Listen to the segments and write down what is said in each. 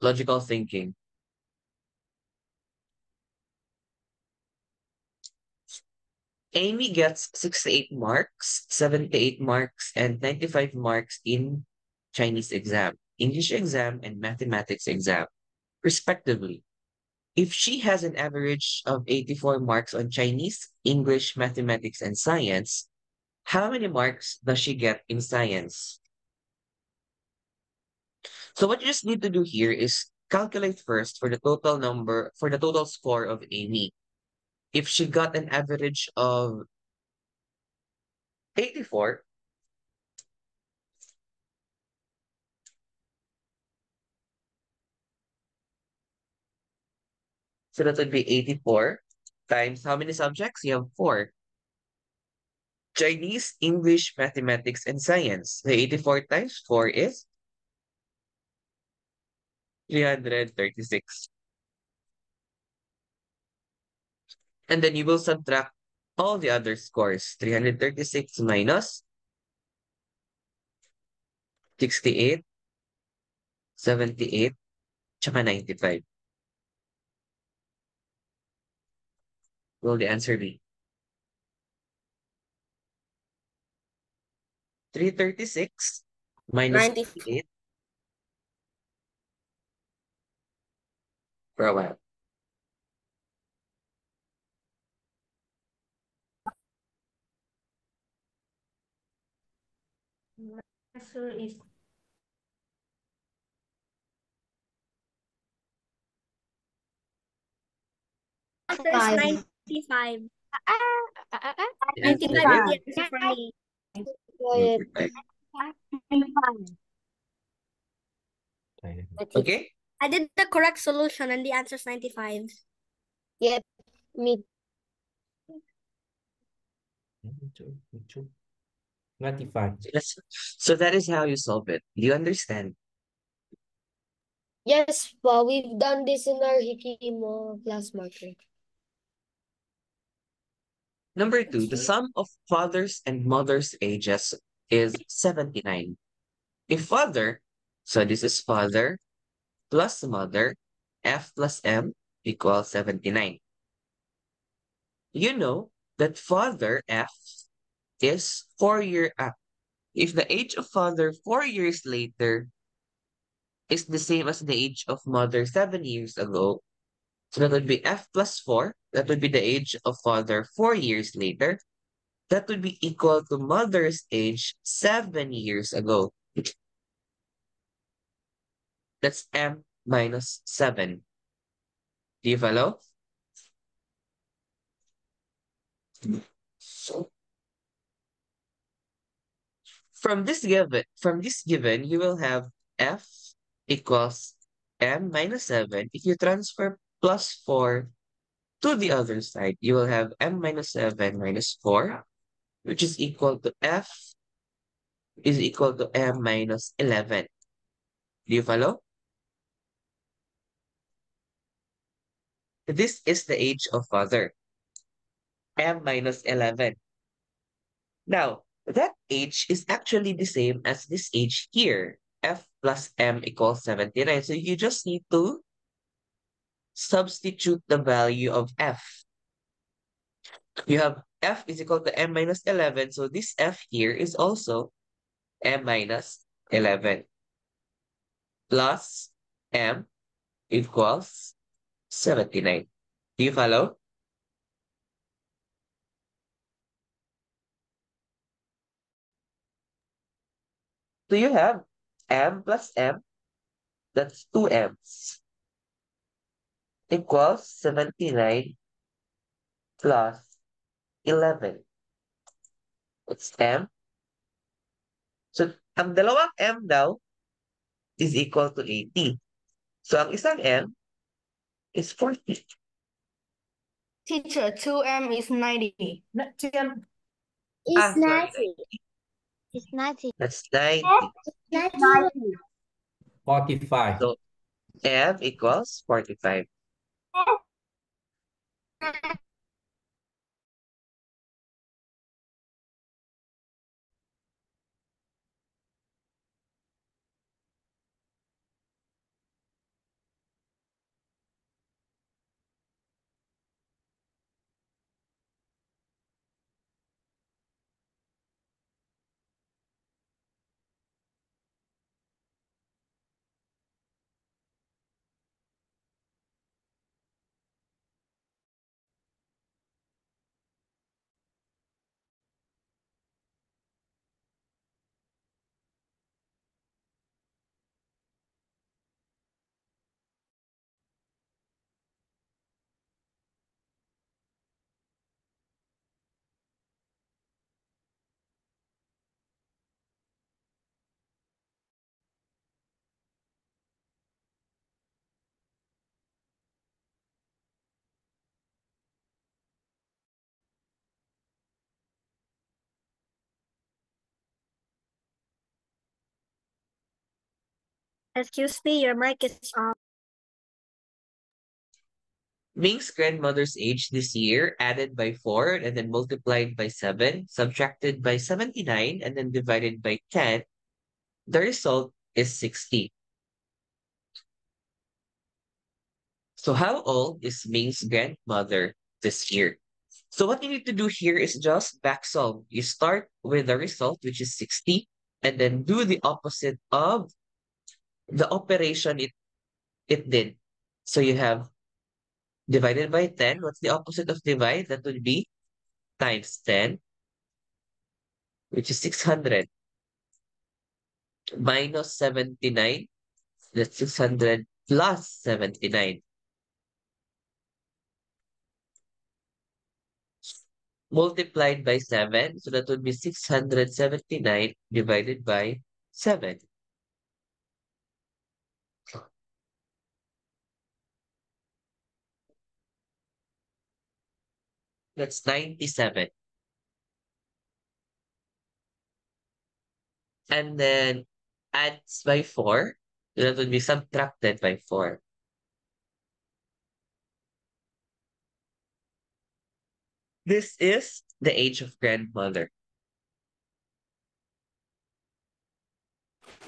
Logical thinking. Amy gets 68 marks, 78 marks, and 95 marks in Chinese exam, English exam, and mathematics exam, respectively. If she has an average of 84 marks on Chinese, English, mathematics, and science, how many marks does she get in science? So what you just need to do here is calculate first for the total score of Amy. If she got an average of 84, so that would be 84 times how many subjects? You have four. Chinese, English, mathematics, and science. The 84 times 4 is 336. And then you will subtract all the other scores. 336 minus 68, 78, tsaka 95. Will the answer be 336 minus 90. 68 for a while? Answer is Answer is 5. 95. The answer 95 is is the answer for me. 95. Okay? I did the correct solution and the answer is 95. Yep. Me. 95. So that is how you solve it. Do you understand? Yes, we've done this in our Hikimo class marker. Number two, the sum of father's and mother's ages is 79. If father, so this is father plus mother, F plus M equals 79. You know that father F is 4 year up. If the age of father 4 years later is the same as the age of mother 7 years ago, so that would be F plus 4. That would be the age of father 4 years later. That would be equal to mother's age 7 years ago. That's M minus 7. Do you follow? So from this given, you will have F equals M minus 7. If you transfer plus 4 to the other side, you will have M minus 7 minus 4, which is equal to F is equal to M minus 11. Do you follow? This is the age of father, M minus 11. Now, that age is actually the same as this age here. F plus M equals 79. So you just need to substitute the value of F. You have F is equal to M minus 11. So this F here is also M minus 11 plus M equals 79. Do you follow? Do you have M plus M? That's 2M's equals 79 plus 11. It's M. So, ang dalawang M daw is equal to 80. So, ang isang M is 40. Teacher, 2M is 90. 2M. Ah, It's sorry. 90. It's 90. That's 90. 90. 45. So, M equals 45. Excuse me, your mic is off. Ming's grandmother's age this year added by 4 and then multiplied by 7, subtracted by 79 and then divided by 10. The result is 60. So how old is Ming's grandmother this year? So what you need to do here is just back solve. You start with the result, which is 60, and then do the opposite of the operation it did. So you have divided by 10. What's the opposite of divide? That would be times 10, which is 600, minus 79. That's 600 plus 79. Multiplied by 7. So that would be 679 divided by 7. That's 97. And then adds by 4. So that would be subtracted by 4. This is the age of grandmother.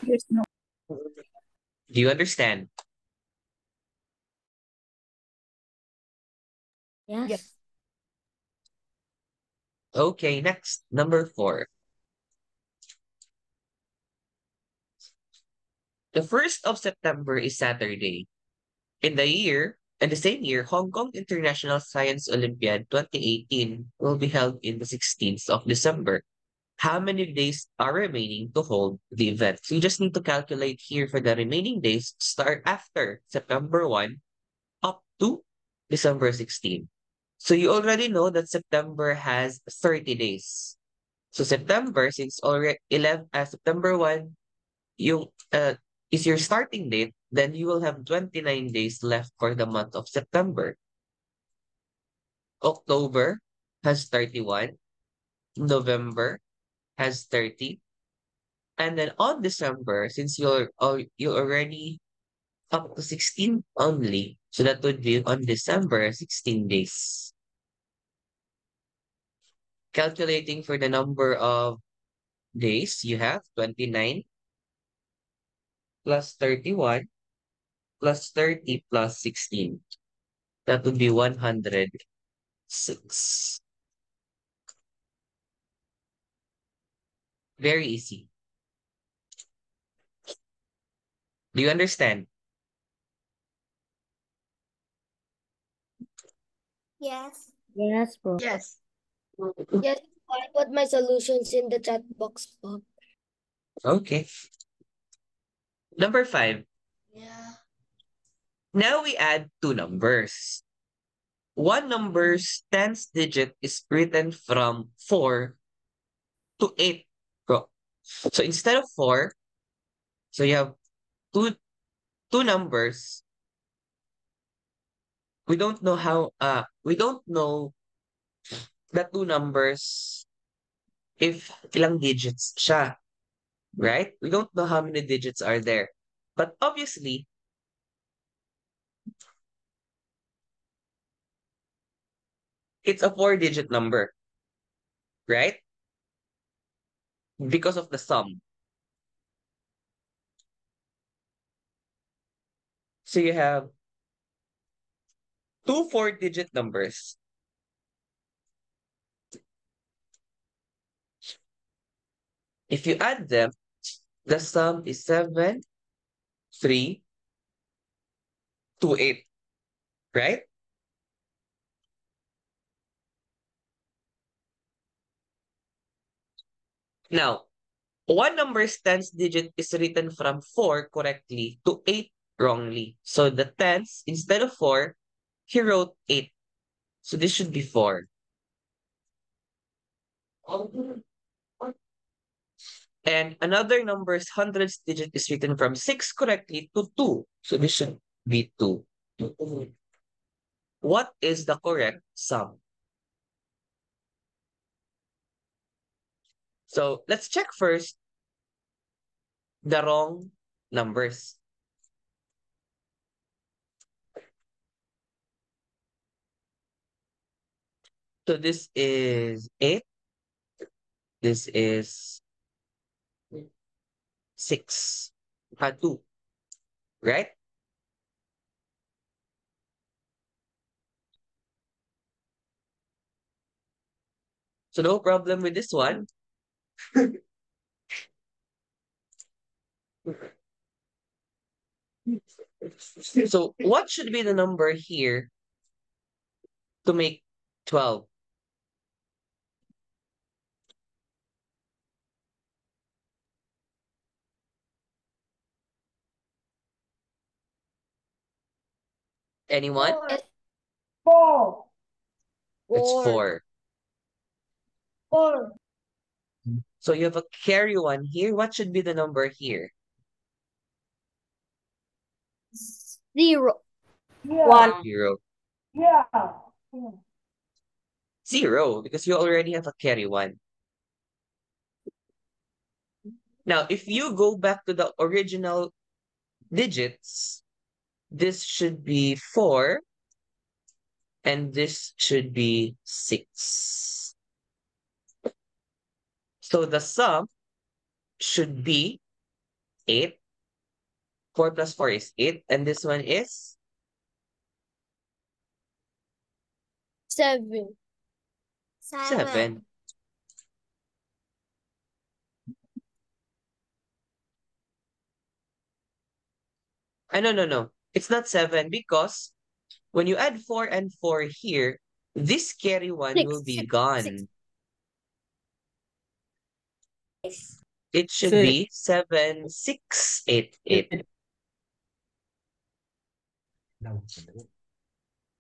There's no. Do you understand? Yes. Okay, next, number 4. The 1st of September is Saturday. In the same year, Hong Kong International Science Olympiad 2018 will be held in the 16th of December. How many days are remaining to hold the event? So you just need to calculate here for the remaining days, start after September 1 up to December 16. So you already know that September has 30 days. So September, since already September 1, yung, is your starting date, then you will have 29 days left for the month of September. October has 31. November has 30. And then on December, since you're already up to 16 only, so that would be on December, 16 days. Calculating for the number of days, you have 29 plus 31 plus 30 plus 16. That would be 106. Very easy. Do you understand? Yes. Yes, po. Yes. Yes, I put my solutions in the chat box po. Okay. Number 5. Yeah. Now we add two numbers. One number's tens digit is written from 4 to 8. So instead of 4, so you have two numbers. We don't know the two numbers if ilang digits siya, right? We don't know how many digits are there. But obviously, it's a 4-digit number, right? Because of the sum. So you have two 4-digit numbers. If you add them, the sum is 7, 3, 2, 8, right? Now, one number's tens digit is written from 4 correctly to 8 wrongly. So the tens, instead of 4, he wrote 8. So this should be 4. And another number's hundreds digit is written from 6 correctly to 2. So this should be 2. What is the correct sum? So let's check first the wrong numbers. So this is 8. This is 6. 2, right? So no problem with this one. So what should be the number here to make 12? Anyone? Four. It's Four. 4. Four. So you have a carry 1 here. What should be the number here? 0. One. 0. Yeah. 0, because you already have a carry 1. Now, if you go back to the original digits, this should be 4 and this should be 6. So the sum should be 8. 4 plus 4 is 8, and this one is 7. 7. No, no, no. It's not 7 because when you add 4 and 4 here, this carry 1 will 6. be 6. gone. It should 6. be 7, 6, 8, 8.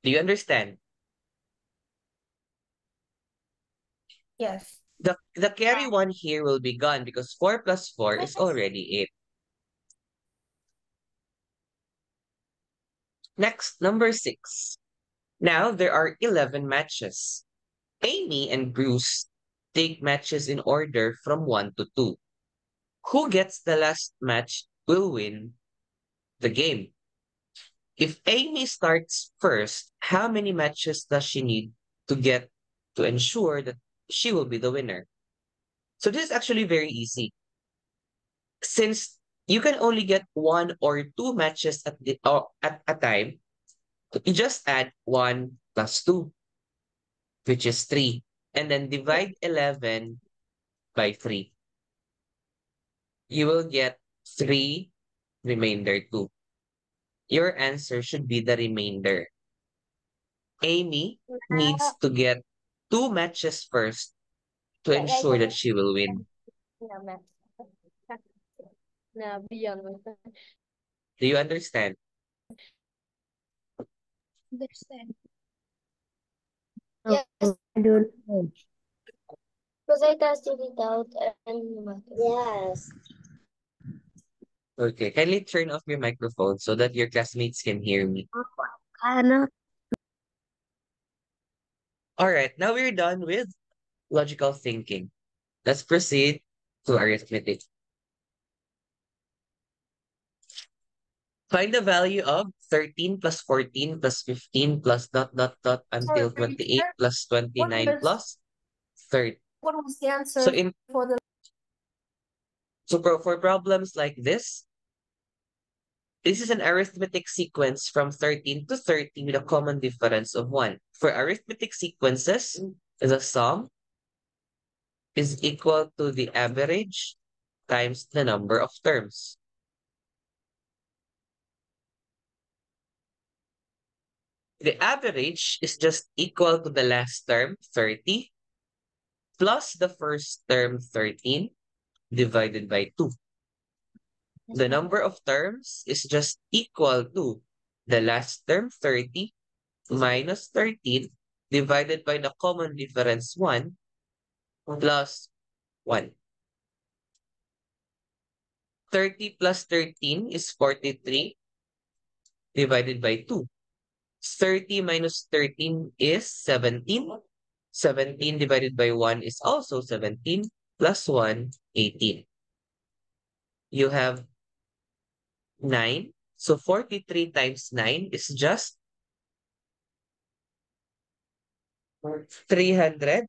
Do you understand? Yes. The carry 1 here will be gone because 4 plus 4 is already 8. Next, number 6. Now there are 11 matches. Amy and Bruce take matches in order from 1 to 2. Who gets the last match will win the game. If Amy starts first, how many matches does she need to get to ensure that she will be the winner? So this is actually very easy. Since you can only get 1 or 2 matches at a time, you just add 1 plus 2, which is 3, and then divide 11 by 3. You will get 3 remainder 2. Your answer should be the remainder. Amy needs to get 2 matches first to ensure that she will win. Do you understand? Understand. Yes, I don't know. because I tested it out and Yes. Okay, kindly turn off your microphone so that your classmates can hear me. Ano? All right, now we're done with logical thinking. Let's proceed to arithmetic. Find the value of 13 plus 14 plus 15 plus dot dot dot until 28 plus 29 plus 30. What was the answer So in for the for problems like this is an arithmetic sequence from 13 to 30 with a common difference of 1. For arithmetic sequences, the sum is equal to the average times the number of terms. The average is just equal to the last term, 30, plus the first term, 13, divided by 2. The number of terms is just equal to the last term, 30, minus 13, divided by the common difference, 1, plus 1. 30 plus 13 is 43, divided by 2. 30 minus 13 is 17. 17 divided by 1 is also 17, plus 1, 18. You have 9. So 43 times 9 is just 300?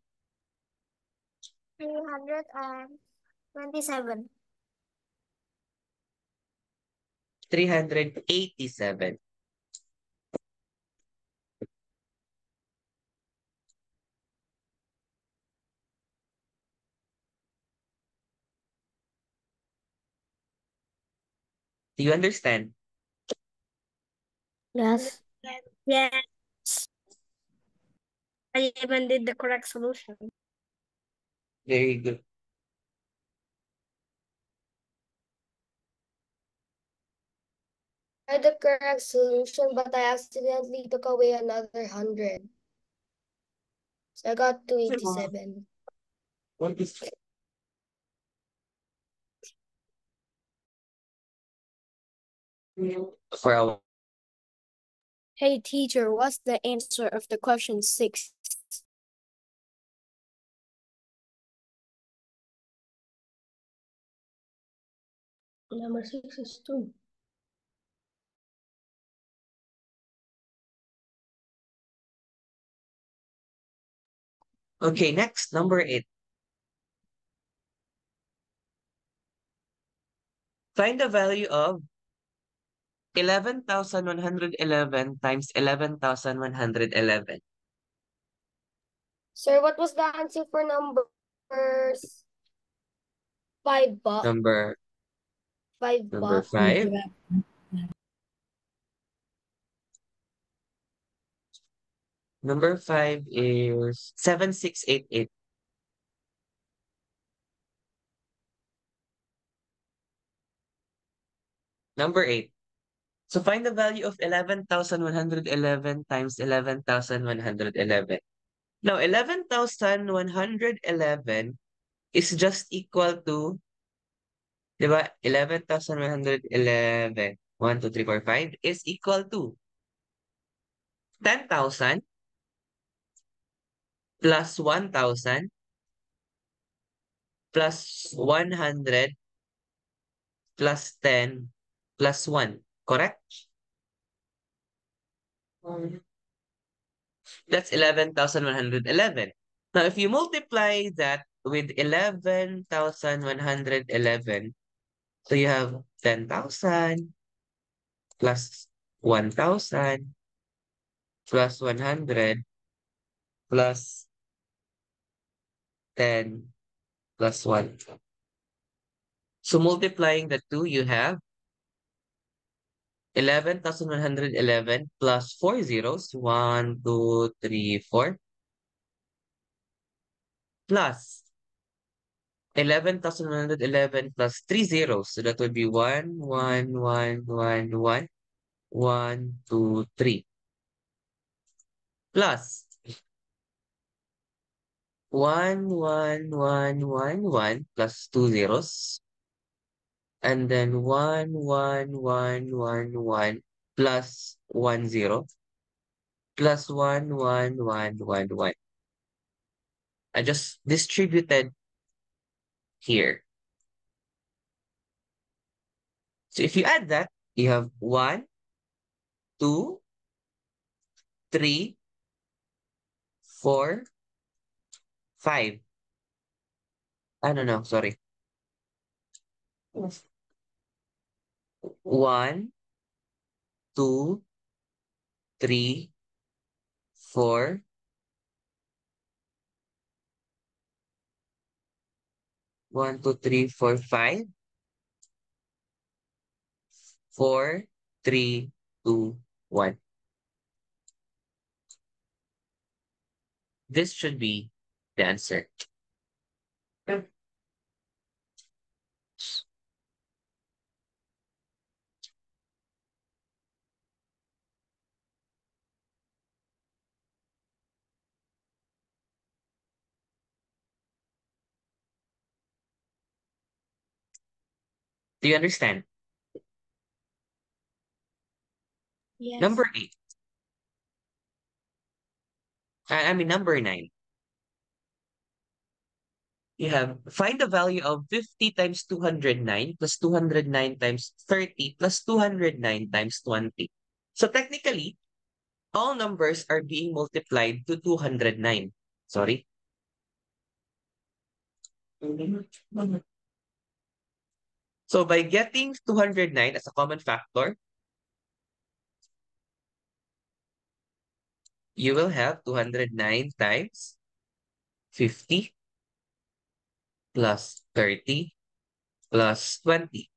327. 387. Do you understand? Yes. Yes. I even did the correct solution. Very good. I had the correct solution, but I accidentally took away another 100. So I got 287. What is for a Hey teacher, what's the answer of the question 6? Number 6 is 2. Okay, next, number 8. Find the value of 11,111 times 11,111. Sir, what was the answer for numbers 5 bucks? Number 5 bucks. 5. Number 5 is 7688. Number 8. So find the value of 11,111 times 11,111. Now, 11,111 is just equal to, di ba? 11,111, 1, 2, 3, 4, 5 is equal to 10,000 plus 1,000 plus 100 plus 10 plus 1. Correct? That's 11,111. Now, if you multiply that with 11,111, so you have 10,000 plus 1,000 plus 100 plus 10 plus 1. So multiplying the two, you have 11,111 plus 4 zeros, 1, 2, 3, 4, plus 11,111 plus 3 zeros. So that would be 1, 1, 1, 1, 1, 1, 2, 3. Plus 1, 1, 1, 1, 1 plus 2 zeros. And then 1, 1, 1, 1, 1 plus 1 zero plus 1, 1, 1, 1, 1. I just distributed here. So if you add that, you have 1, 2, 3, 4, 5. I don't know, sorry. 1, 2, 3, 4, 1, 2, 3, 4, 5, 4, 3, 2, 1. This should be the answer. Do you understand? Yes. Number 8. I mean, number 9. You have find the value of 50 times 209 plus 209 times 30 plus 209 times 20. So technically, all numbers are being multiplied to 209. Sorry. So by getting 209 as a common factor, you will have 209 times 50 plus 30 plus 20.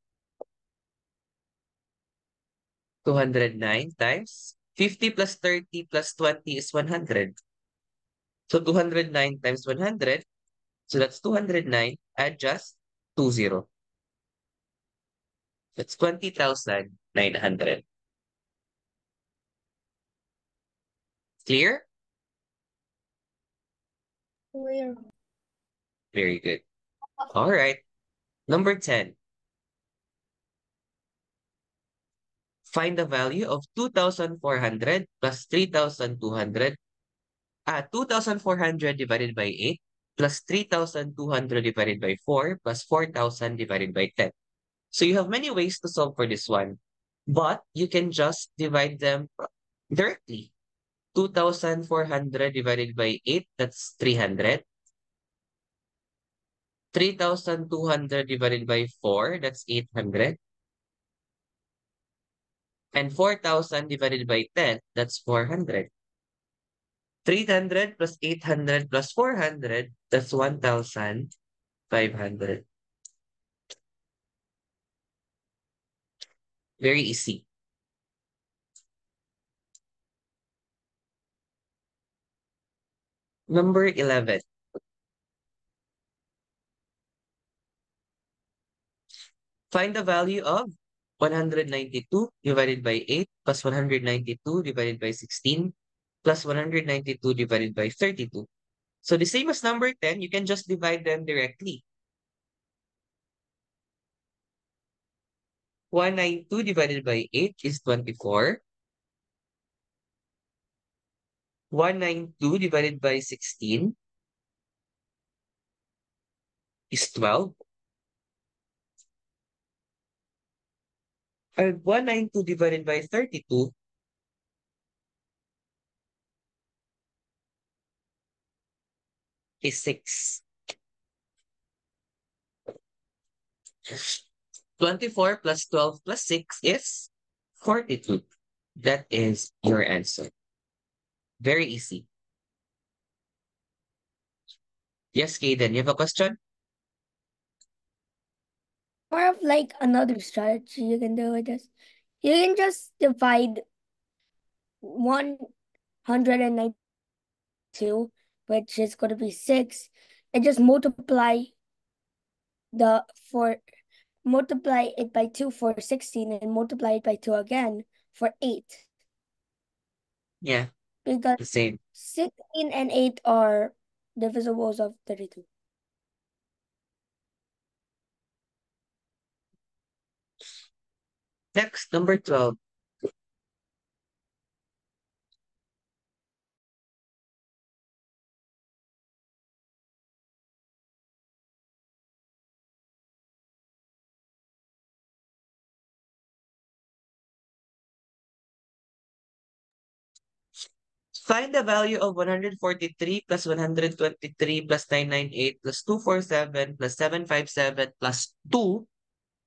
209 times 50 plus 30 plus 20 is 100. So 209 times 100, so that's 209, add just 20. That's 20,900. Clear? Where? Very good. All right. Number 10. Find the value of 2,400 plus 3,200. 2,400 divided by 8 plus 3,200 divided by 4 plus 4,000 divided by 10. So you have many ways to solve for this one, but you can just divide them directly. 2,400 divided by 8, that's 300. 3,200 divided by 4, that's 800. And 4,000 divided by 10, that's 400. 300 plus 800 plus 400, that's 1,500. Very easy. Number 11. Find the value of 192 divided by 8 plus 192 divided by 16 plus 192 divided by 32. So the same as number 10, you can just divide them directly. 192 divided by 8 is 24. 192 divided by 16 is 12. And 192 divided by 32 is 6. 24 plus 12 plus 6 is 42. That is your answer. Very easy. Yes, Kaden, you have a question? More of like another strategy you can do with this. You can just divide 192, which is going to be 6, and just multiply it by 2 for 16 and multiply it by 2 again for 8. Yeah, Because the same. 16 and 8 are divisibles of 32. Next, number 12. Find the value of 143 plus 123 plus 998 plus 247 plus 757 plus 2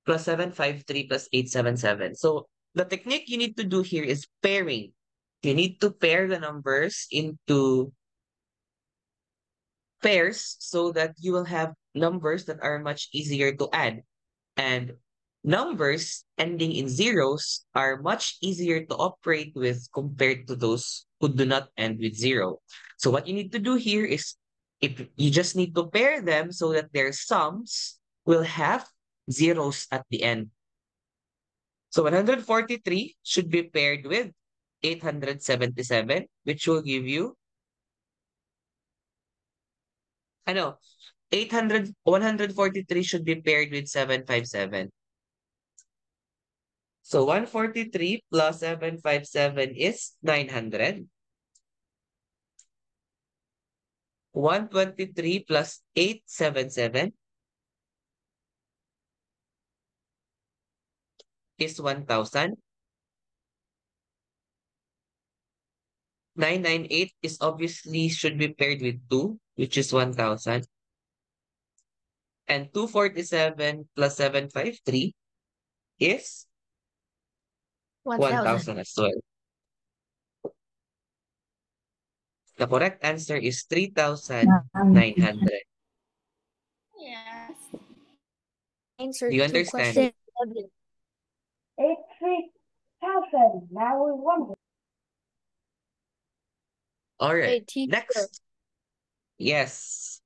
plus 753 plus 877. So the technique you need to do here is pairing. You need to pair the numbers into pairs so that you will have numbers that are much easier to add. And numbers ending in zeros are much easier to operate with compared to those who do not end with zero. So what you need to do here is if you just need to pair them so that their sums will have zeros at the end. So 143 should be paired with 877, which will give you, I know, 143 should be paired with 757. So 143 plus 757 is 900. 123 plus 877 is 1,000. 998 is obviously should be paired with 2, which is 1,000. And 247 plus 753 is 1,000. 1,000 as well. The correct answer is 3,900. Yes. Answer Do you two understand? questions. 83,000. Now we wonder. All Hey, right. teacher. Next. Yes.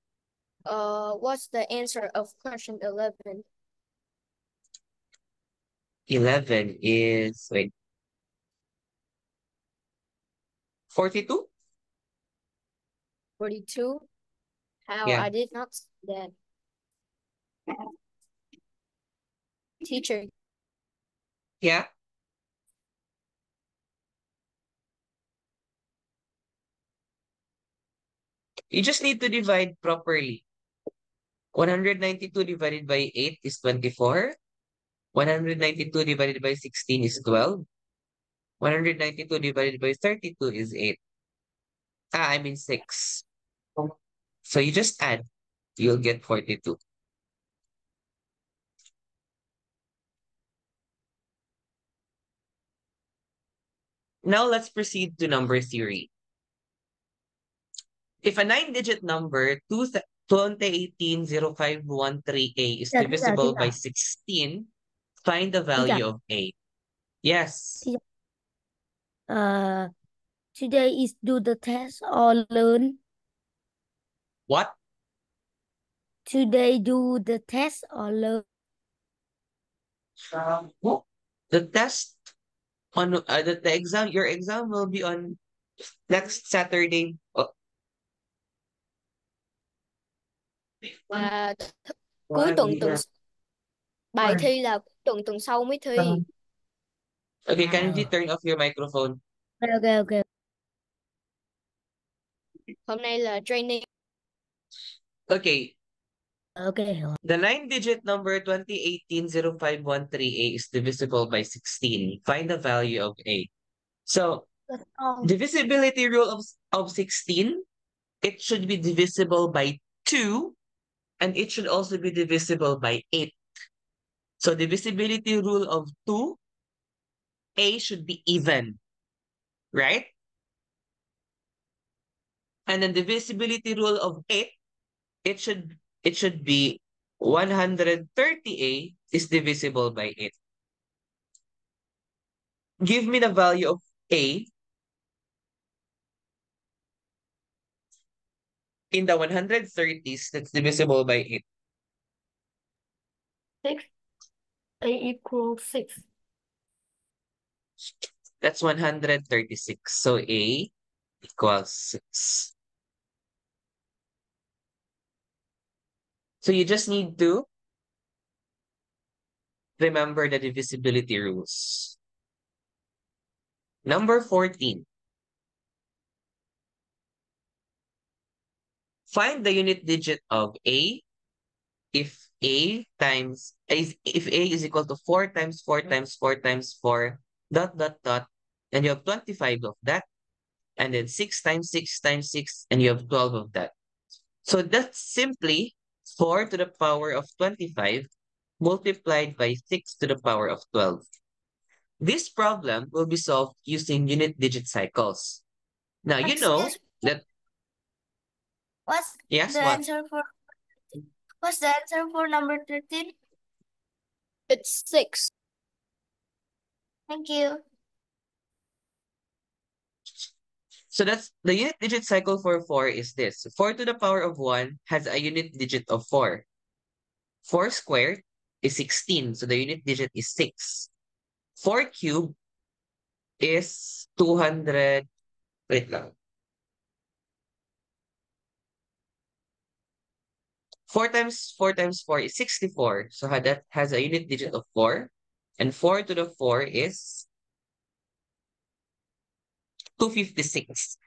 What's the answer of question 11? 11 is, wait, 42? 42? How? Yeah. I did not see that. Teacher, Yeah. You just need to divide properly. 192 divided by 8 is 24. 192 divided by 16 is 12. 192 divided by 32 is 8. I mean 6. So you just add. You'll get 42. Now let's proceed to number theory. If a 9-digit number, 2018-0513A is Tita, divisible by tita. 16, find the value of A. Yes. Today is do the test or learn. What? Today do the test or learn. The test on the exam, your exam will be on next Saturday. Oh, là cuối tuần bài thi là cuối tuần sau mới thi. okay, can you turn off your microphone? Okay. Hôm nay là training. Okay, Okay. the 9-digit number 2018-0513A is divisible by 16. Find the value of A. So, divisibility rule of 16, it should be divisible by 2, and it should also be divisible by 8. So, divisibility rule of 2, A should be even, right? And then divisibility rule of 8, it should be 130A is divisible by 8. Give me the value of A in the 130s that's divisible by 8. 6. A equals 6. That's 136. So A equals 6. So you just need to remember the divisibility rules. Number 14. Find the unit digit of A if A is equal to 4 times 4 times 4 times 4 ... and you have 25 of that, and then 6 times 6 times 6 and you have 12 of that. So that's simply 4 to the power of 25 multiplied by 6 to the power of 12. This problem will be solved using unit digit cycles. Now you know that What's yes, the what? answer for number 13? It's 6. Thank you. So that's the unit digit cycle for 4 is this. 4 to the power of 1 has a unit digit of 4. 4 squared is 16, so the unit digit is 6. 4 cubed is 200. Wait lang. 4 times 4 times 4 is 64. So that has a unit digit of 4. And 4 to the 4 is 256,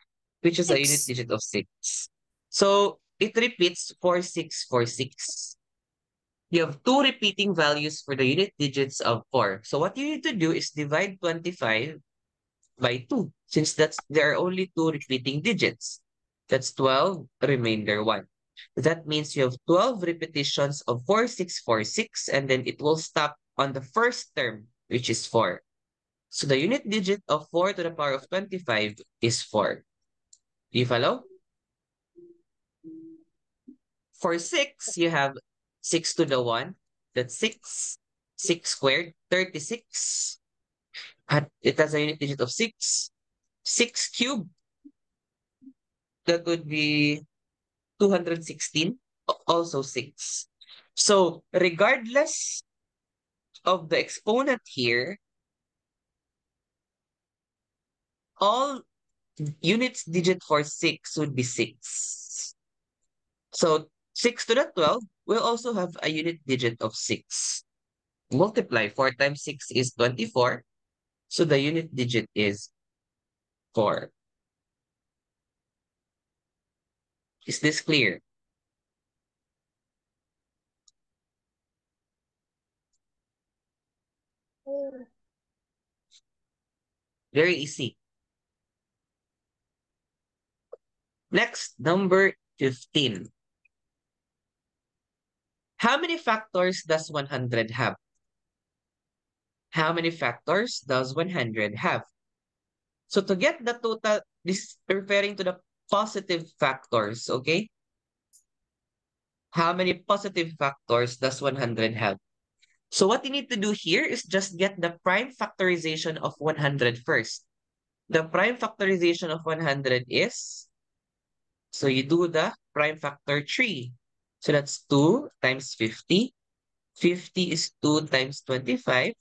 which is a unit digit of 6. So it repeats 4646. You have 2 repeating values for the unit digits of 4. So what you need to do is divide 25 by 2, since there are only 2 repeating digits. That's 12, remainder 1. That means you have 12 repetitions of 4646, and then it will stop on the first term, which is 4. So the unit digit of 4 to the power of 25 is 4. Do you follow? For 6, you have 6 to the 1. That's 6. 6 squared, 36. It has a unit digit of 6. 6 cubed, that would be 216. Also 6. So regardless of the exponent here, all units digit for 6 would be 6. So 6 to the 12 will also have a unit digit of 6. Multiply 4 times 6 is 24. So the unit digit is 4. Is this clear? Very easy. Next, number 15. How many factors does 100 have? How many factors does 100 have? So to get the total, this is referring to the positive factors, okay? How many positive factors does 100 have? So what you need to do here is just get the prime factorization of 100 first. The prime factorization of 100 is, so you do the prime factor 3. So that's 2 times 50. 50 is 2 times 25.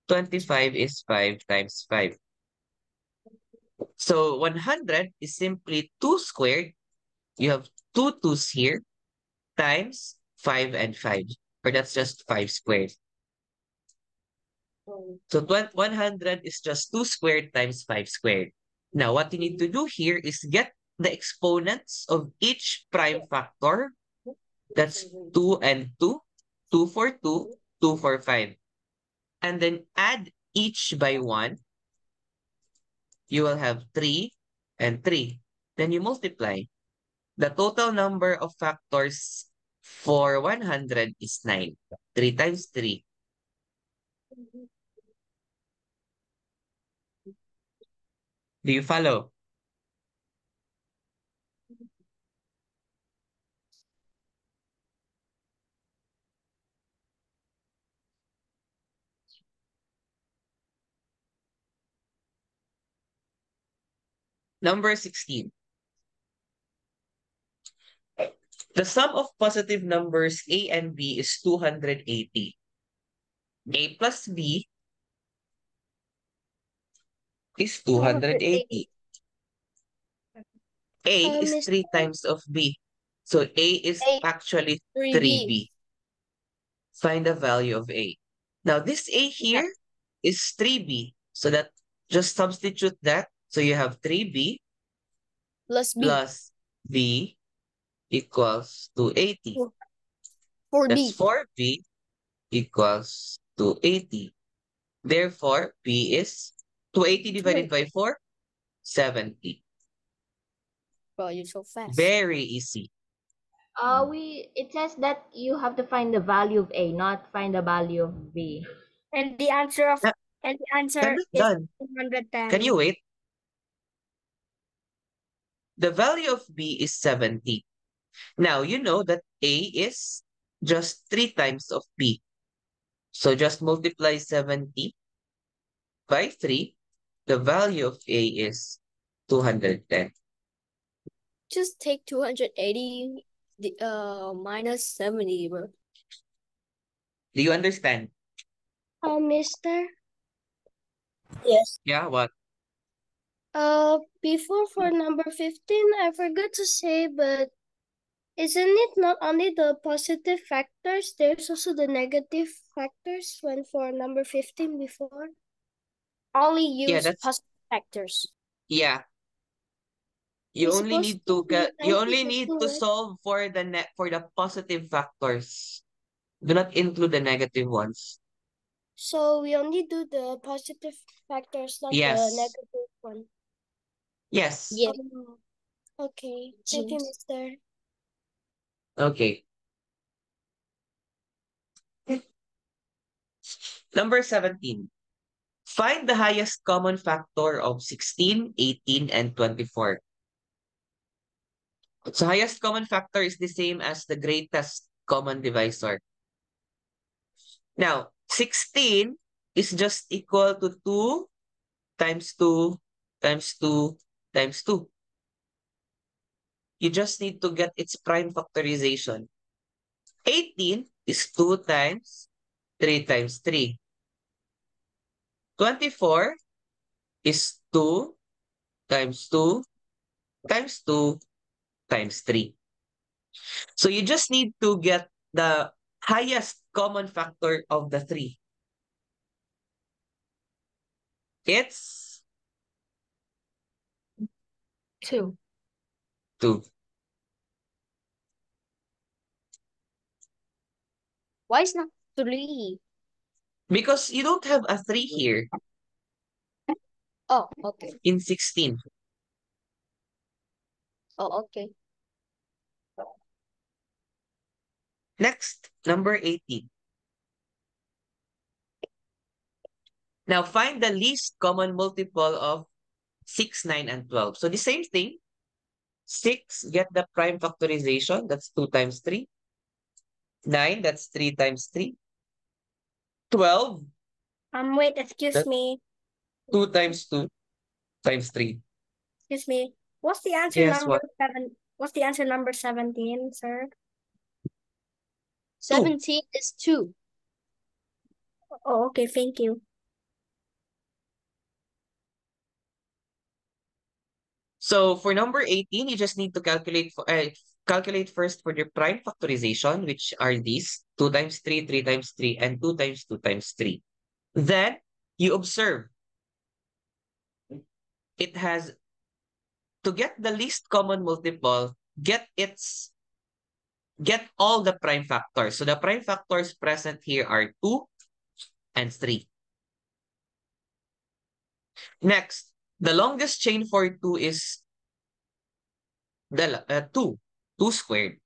25 is 5 times 5. So 100 is simply 2 squared. You have 2 2's here times 5 and 5. Or that's just 5 squared. So 100 is just 2 squared times 5 squared. Now, what you need to do here is get the exponents of each prime factor. That's 2 and 2. 2 for 2, 2 for 5. And then add each by 1. You will have 3 and 3. Then you multiply. The total number of factors for 100 is 9. 3 times 3. Do you follow? Number 16. The sum of positive numbers A and B is 280. A plus B is 280. A is Miss 3 times of B. So A is A, actually 3B. 3B. Find the value of A. Now this A here is 3B. So that just substitute that. So you have 3B plus B. plus B equals 280. 4D. That's 4B equals 280. Therefore, B is 280 divided by 4, 70. Bro, you're so fast. Very easy. It says that you have to find the value of A, not find the value of B. And the answer Yeah. I'm is not done. 210. Can you wait? The value of B is 70. Now, you know that A is just 3 times of B. So just multiply 70 by 3. The value of A is 210. Just take 280 minus 70, bro. Do you understand? Mister? Yes. Yeah, what? Before for number 15, I forgot to say, but isn't it not only the positive factors, there's also the negative factors when for number 15 before? Only use that's- positive factors. Yeah. You It's only supposed need to to be you only 90%, need to right? solve for the positive factors. Do not include the negative ones. So we only do the positive factors, not the Yes. negative. one. Yes. Yeah. Oh, okay. Thank you, Yes. mister. Okay. Number 17. Find the highest common factor of 16, 18, and 24. So highest common factor is the same as the greatest common divisor. Now, 16 is just equal to 2 times 2 times 2 times 2. You just need to get its prime factorization. 18 is 2 times 3 times 3. 24 is 2 times 2 times 2 times 3. So you just need to get the highest common factor of the 3. It's 2. 2. Why is not 3? Because you don't have a 3 here Oh, okay. in 16. Oh, okay. Next, number 18. Now find the least common multiple of 6, 9, and 12. So the same thing. 6, get the prime factorization. That's 2 times 3. 9, that's 3 times 3. 12, Wait, excuse that's me. 2 times 2 times 3. Excuse me. What's the answer Yes, number what? 7? What's the answer number 17, sir? 17 is 2. Oh, okay, thank you. So for number 18, you just need to calculate first for the prime factorization, which are these 2 times 3, 3 times 3, and 2 times 2 times 3. Then you observe it has to get the least common multiple, get all the prime factors. So the prime factors present here are 2 and 3. Next, the longest chain for 2 is the 2, 2 squared.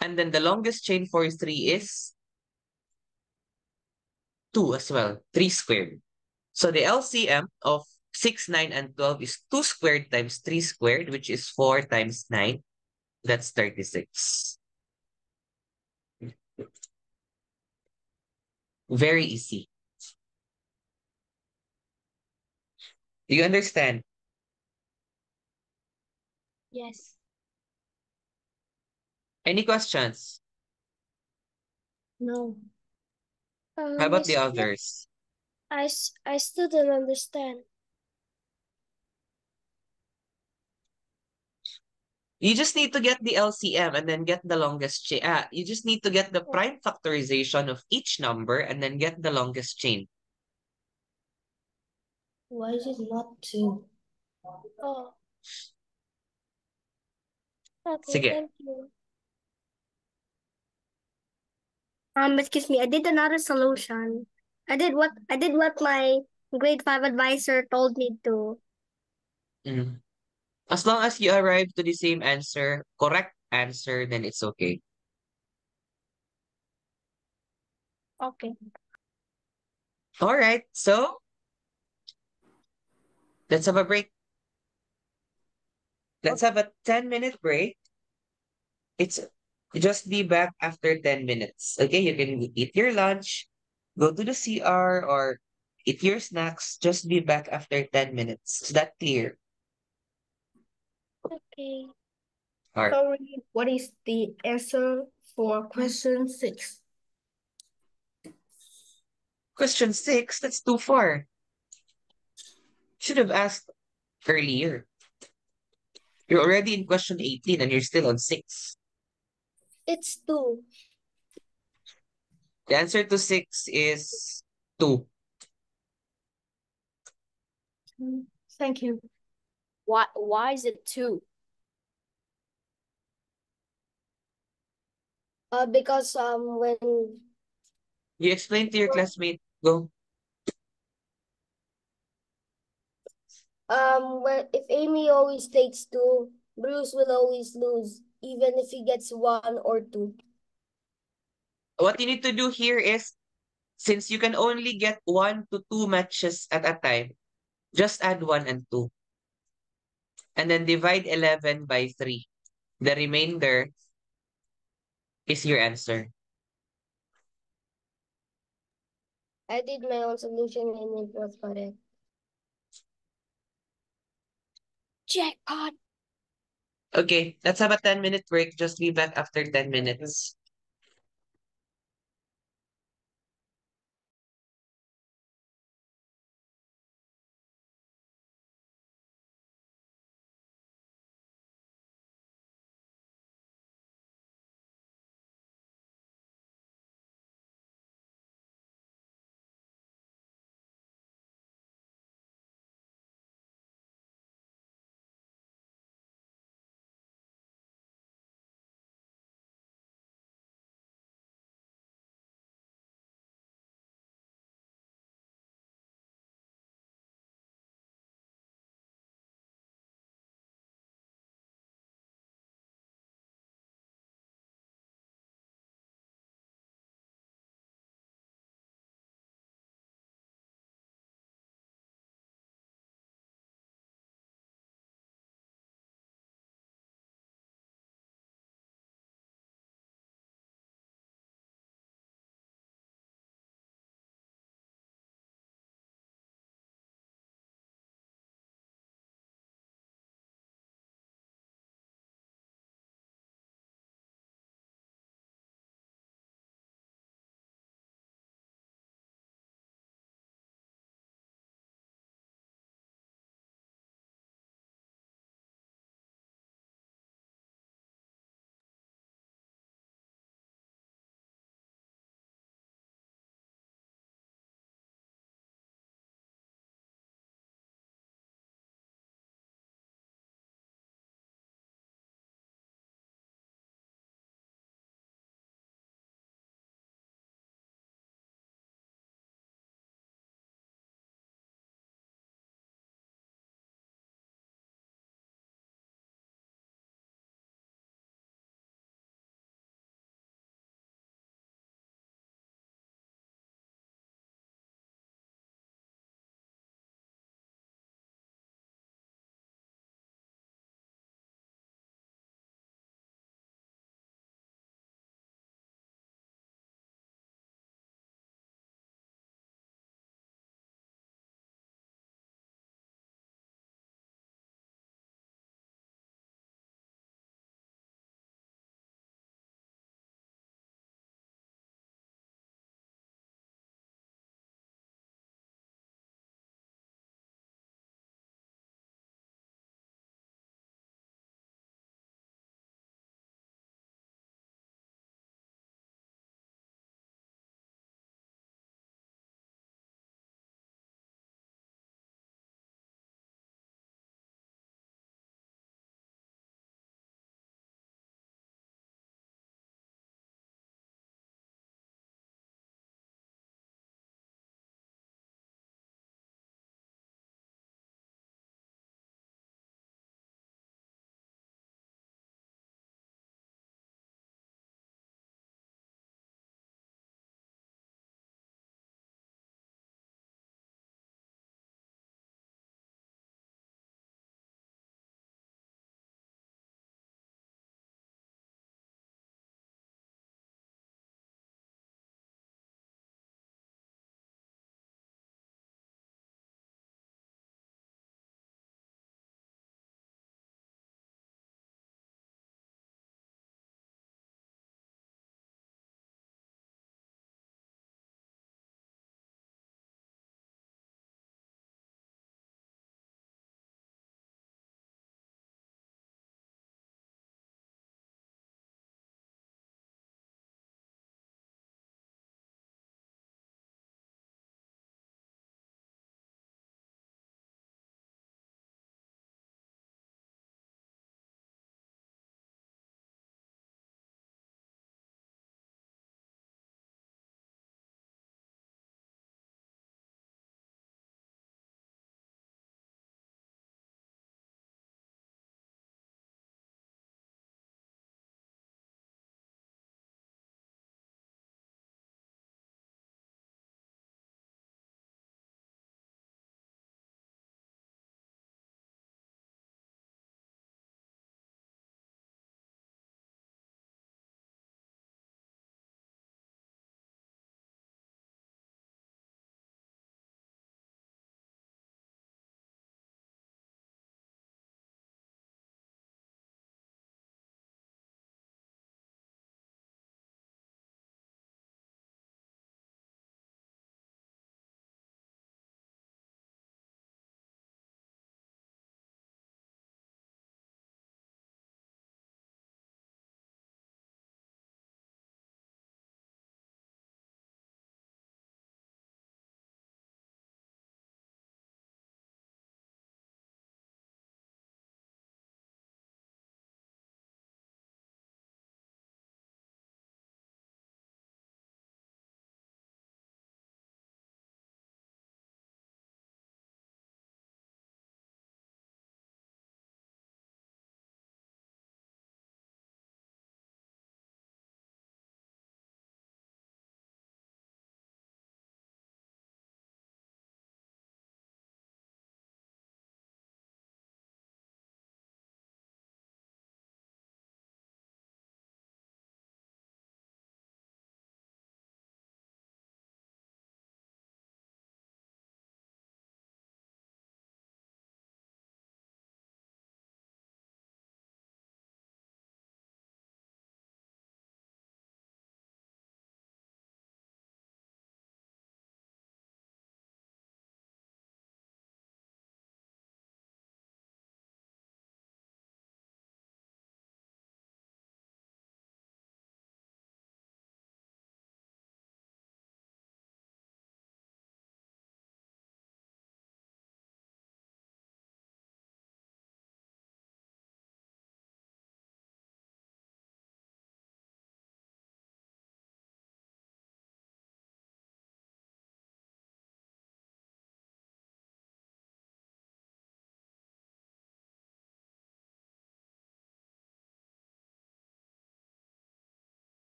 And then the longest chain for 3 is 2 as well, 3 squared. So the LCM of 6, 9, and 12 is 2 squared times 3 squared, which is 4 times 9. That's 36. Very easy. Do you understand? Yes. Any questions? No. How about the Mister, others? I still don't understand. You just need to get the LCM and then get the longest chain. You just need to get the prime factorization of each number and then get the longest chain. Why is it not 2? Oh, okay, Sige. thank you. Excuse me, I did another solution. I did what my grade 5 advisor told me to. Mm. As long as you arrive to the same answer, correct answer, then it's okay. Okay. All right, so let's have a break. Let's have a 10-minute break. It's just be back after 10 minutes. Okay, you can eat your lunch, go to the CR, or eat your snacks. Just be back after 10 minutes. Is that clear? Okay. All right. Sorry, what is the answer for question 6? Question 6, that's too far. Should have asked earlier. You're already in question 18 and you're still on 6. It's 2. The answer to 6 is 2. Thank you. Why is it 2? Because when You explain to your classmate. Go. Well, if Amy always takes 2, Bruce will always lose, even if he gets 1 or 2. What you need to do here is, since you can only get 1 to 2 matches at a time, just add 1 and 2. And then divide 11 by 3. The remainder is your answer. I did my own solution and it was correct. Jackpot! Okay, let's have a 10-minute break. Just be back after 10 minutes.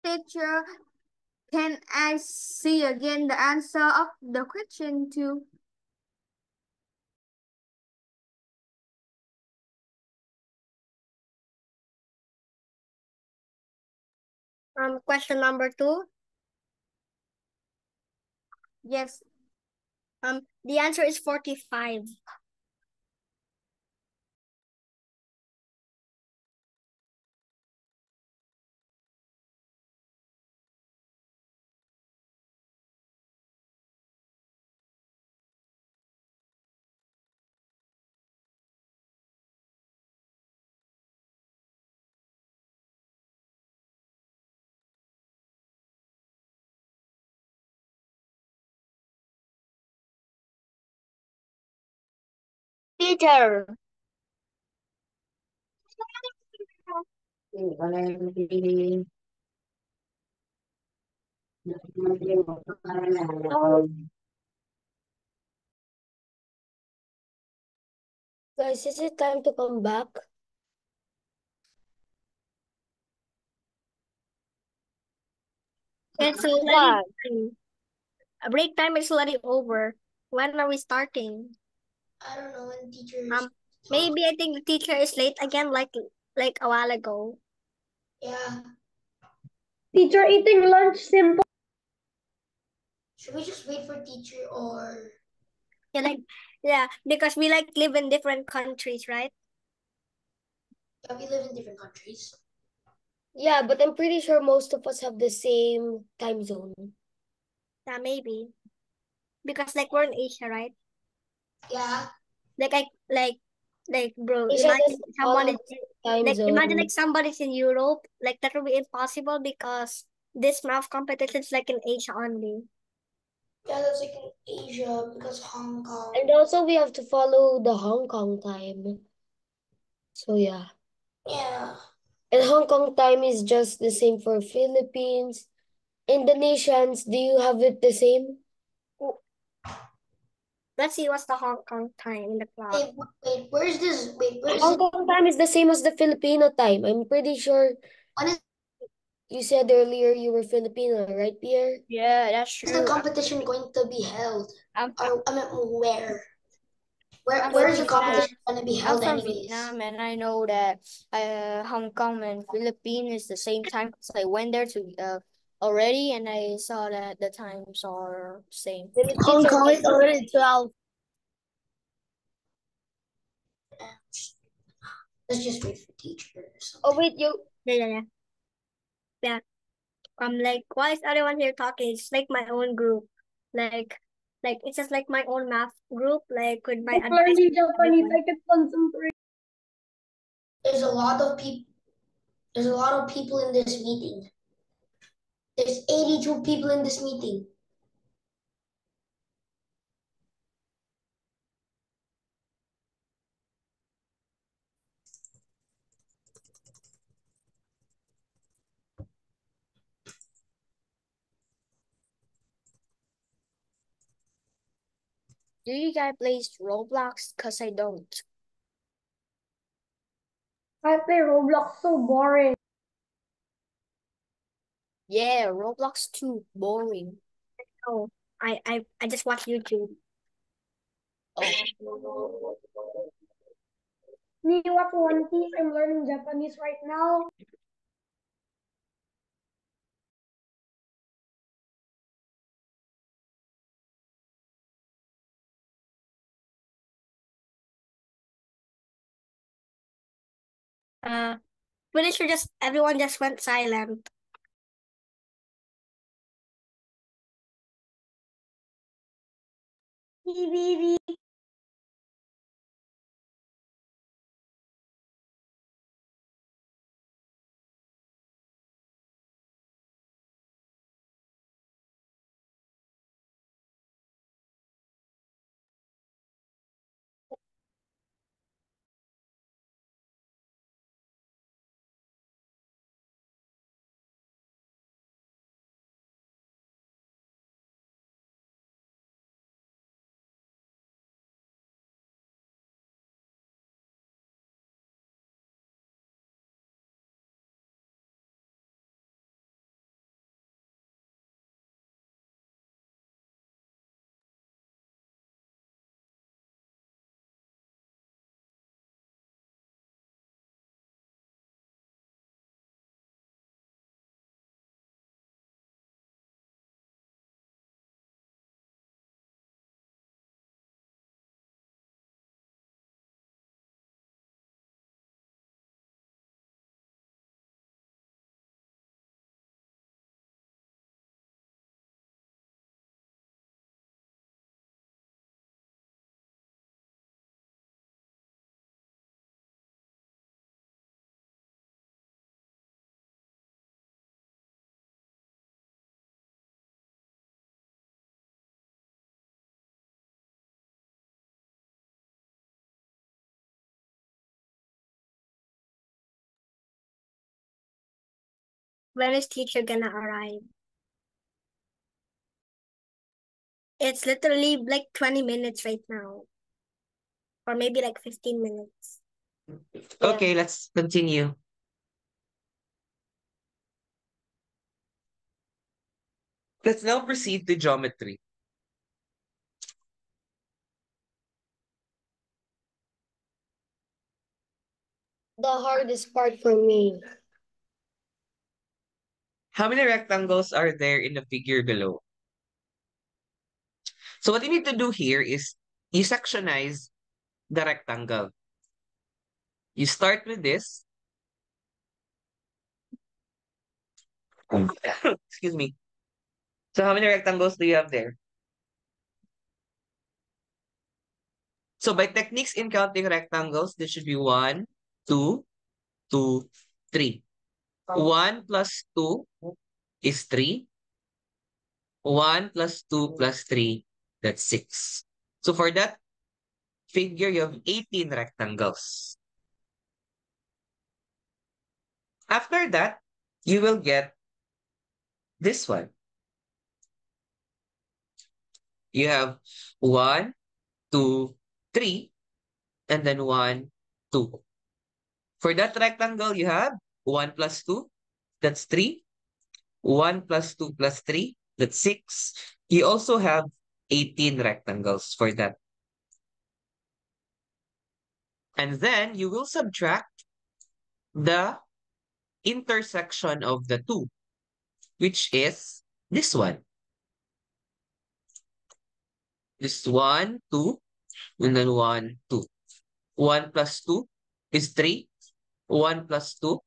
Teacher, can I see again the answer of the question too? Question number 2. Yes. The answer is 45. Teacher. Guys, is it time to come back? It's What? break time is already over. When are we starting? I don't know when teachers. Maybe I think the teacher is late again, like a while ago. Yeah. Teacher eating lunch, simple. Should we just wait for teacher or? Yeah, because we live in different countries, right? Yeah, we live in different countries. Yeah, but I'm pretty sure most of us have the same time zone. Yeah, maybe. Because we're in Asia, right? Yeah. Bro, Asia imagine doesn't follow somebody time imagine zone. somebody's in Europe, that will be impossible because this math competition is in Asia only. Yeah, that's like in Asia because Hong Kong. And also we have to follow the Hong Kong time. So yeah. Yeah. And Hong Kong time is just the same for Philippines. Indonesians, do you have it the same? Let's see what's the Hong Kong time in the clock. Wait, where's this? Wait, where's Hong Kong time is the same as the Filipino time. I'm pretty sure When is you said earlier you were Filipino, right, Pierre? Yeah, that's the competition going to be held? Or I mean, where? Where is the competition going to be held I'm from anyways? Vietnam, and I know that Hong Kong and Philippines is the same time because I went there to already, and I saw that the times are same. Hong Kong is already 12. Let's just wait for teacher or something. Oh wait, you yeah. Why is everyone here talking? It's like my own group. It's just like my own math group, with my Learning Japanese, advice. I can concentrate. There's a lot of people. There's a lot of people in this meeting. There's 82 people in this meeting. Do you guys play Roblox? Cause I don't. I play Roblox, so boring. Yeah, Roblox too boring. Oh, I just watch YouTube. Oh. Me watch One Piece. I'm learning Japanese right now. Pretty sure just everyone just went silent. When is teacher gonna arrive? It's literally like 20 minutes right now. Or maybe like 15 minutes. Okay, let's continue. Let's now proceed to geometry. The hardest part for me. How many rectangles are there in the figure below? So what you need to do here is you sectionize the rectangle. You start with this. Excuse me. So how many rectangles do you have there? So by techniques in counting rectangles, there should be 1, 2, 2, 3. 1 plus 2 is 3. 1 plus 2 plus 3, that's 6. So for that figure, you have 18 rectangles. After that, you will get this one. You have 1, 2, 3, and then 1, 2. For that rectangle, you have 1 plus 2, that's 3. 1 plus 2 plus 3, that's 6. You also have 18 rectangles for that. And then you will subtract the intersection of the two, which is this one. This 1, 2, and then 1, 2. 1 plus 2 is 3. 1 plus 2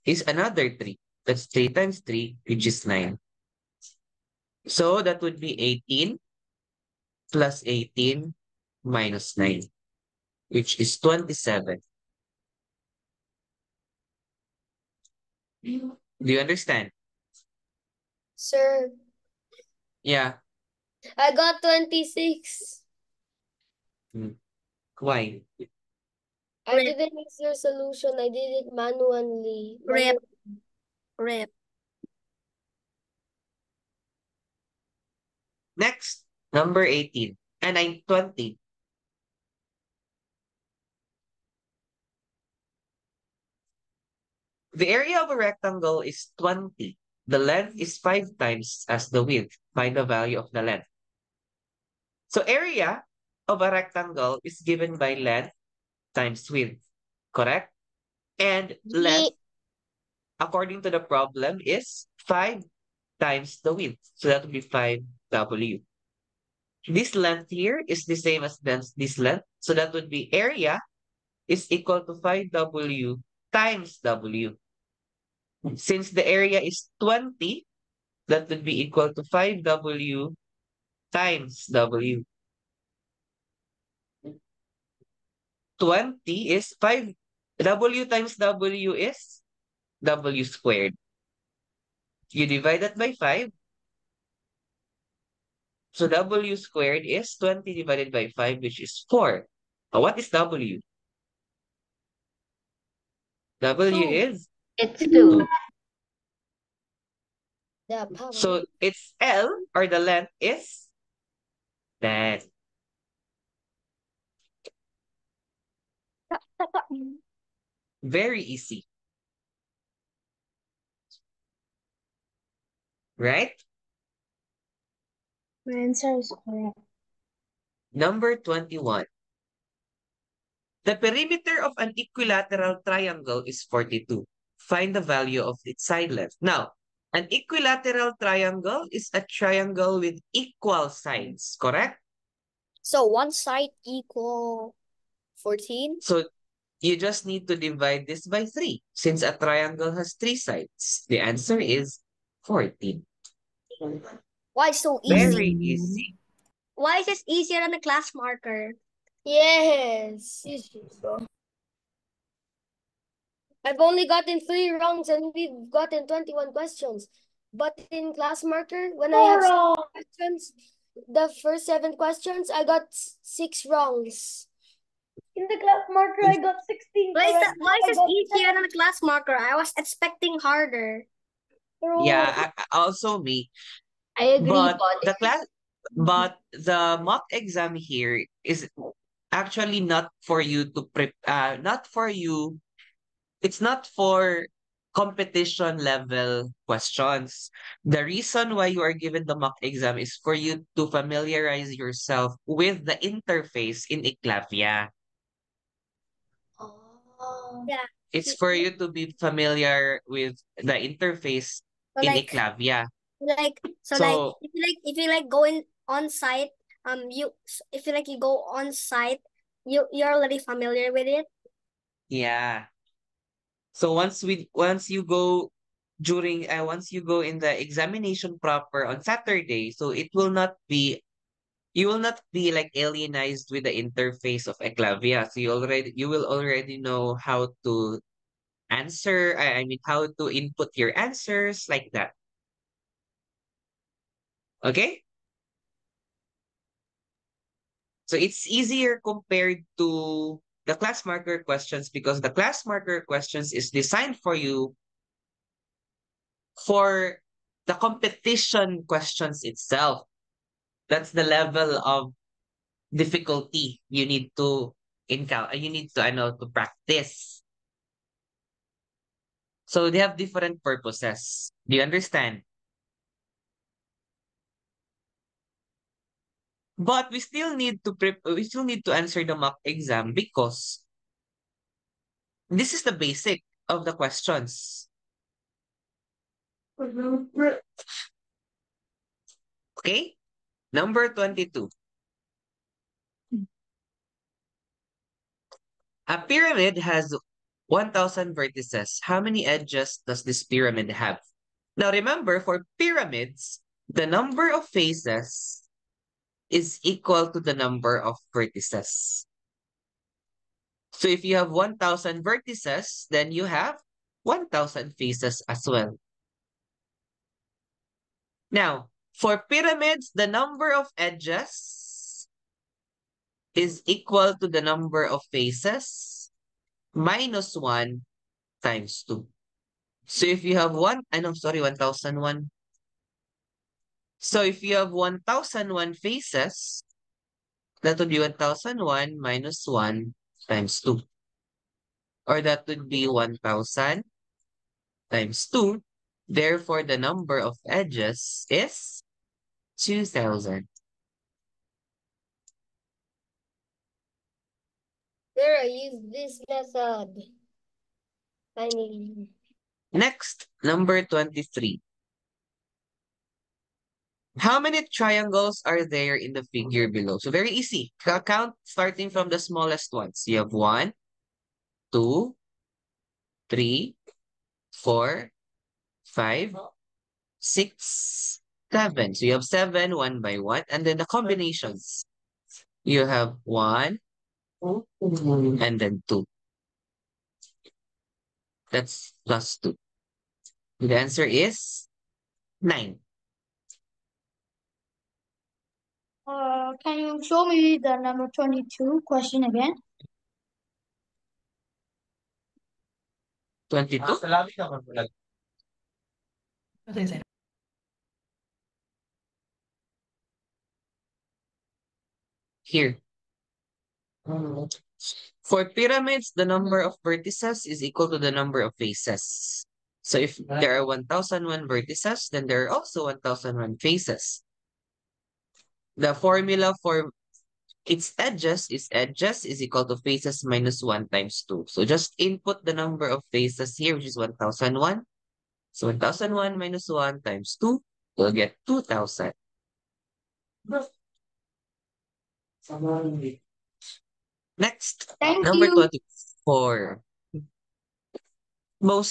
is another 3. That's 3 times 3, which is 9. So that would be 18 plus 18 minus 9, which is 27. Do you understand? Sir, Yeah. I got 26. Why? I Rip. didn't mix your solution. I did it manually. Rip. Rip. Next, number 18. And 20. The area of a rectangle is 20. The length is 5 times as the width. Find the value of the length. So area of a rectangle is given by length times width. Correct? And length, according to the problem, is 5 times the width. So that would be 5W. This length here is the same as this length. So that would be area is equal to 5W times W. Since the area is 20, that would be equal to 5W times W. 20 is 5. W times W is W squared. You divide that by 5. So W squared is 20 divided by 5, which is 4. What is W? W is It's 2. 2. The power. So its L, or the length, is 10. Very easy. Right? My answer is correct. Number 21. The perimeter of an equilateral triangle is 42. Find the value of its side length. Now, an equilateral triangle is a triangle with equal sides, correct? So one side equal 14. So you just need to divide this by 3. Since a triangle has 3 sides, the answer is 14. Why so Very easy? easy. Why is this easier than a class marker? Yes. I've only gotten 3 wrongs and we've gotten 21 questions. But in class marker, when I have 7 questions, the first 7 questions, I got 6 wrongs. In the class marker, I got 16. Why is this easier than a class marker? I was expecting harder. Yeah, also me. I agree, But Pod. the mock exam here is actually not for you to not for you. It's not for competition level questions. The reason why you are given the mock exam is for you to familiarize yourself with the interface in Eclavia. Oh. Yeah. It's for you to be familiar with the interface So in like Eclavia. like So if you like going on site, you if you like you go on site, you're already familiar with it. yeah. So once you go once you go in the examination proper on Saturday, so it will not be you will not be like alienized with the interface of Eclavia. So you will already know how to answer. I mean how to input your answers like that. Okay? So it's easier compared to the class marker questions because the class marker questions is designed for you for the competition questions itself. That's the level of difficulty you need to encounter. You need to, I know, to practice. So they have different purposes. Do you understand? But we still need to answer the mock exam because this is the basic of the questions. Okay? Number 22. A pyramid has 1,000 vertices. How many edges does this pyramid have? Now remember, for pyramids, the number of faces is equal to the number of vertices. So if you have 1,000 vertices, then you have 1,000 faces as well. Now, for pyramids, the number of edges is equal to the number of faces minus 1 times 2. So if you have 1,001. So if you have 1,001 faces, that would be 1,001 minus 1 times 2. Or that would be 1,000 times 2. Therefore, the number of edges is 2,000. There, I use this method. Finally. Next, number 23. How many triangles are there in the figure below? So very easy. Count starting from the smallest ones. You have 1, 2, 3, 4, 5, 6, 7. So you have 7, 1 by 1. And then the combinations. You have 1, and then 2. That's plus 2. The answer is 9. Can you show me the number 22 question again? 22? Here. For pyramids, the number of vertices is equal to the number of faces. So if there are 1,001 vertices, then there are also 1,001 faces. The formula for its edges is equal to faces minus 1 times 2. So just input the number of faces here, which is 1,001. So 1,001 minus 1 times 2, we'll get 2,000. Next, Thank number you. 24.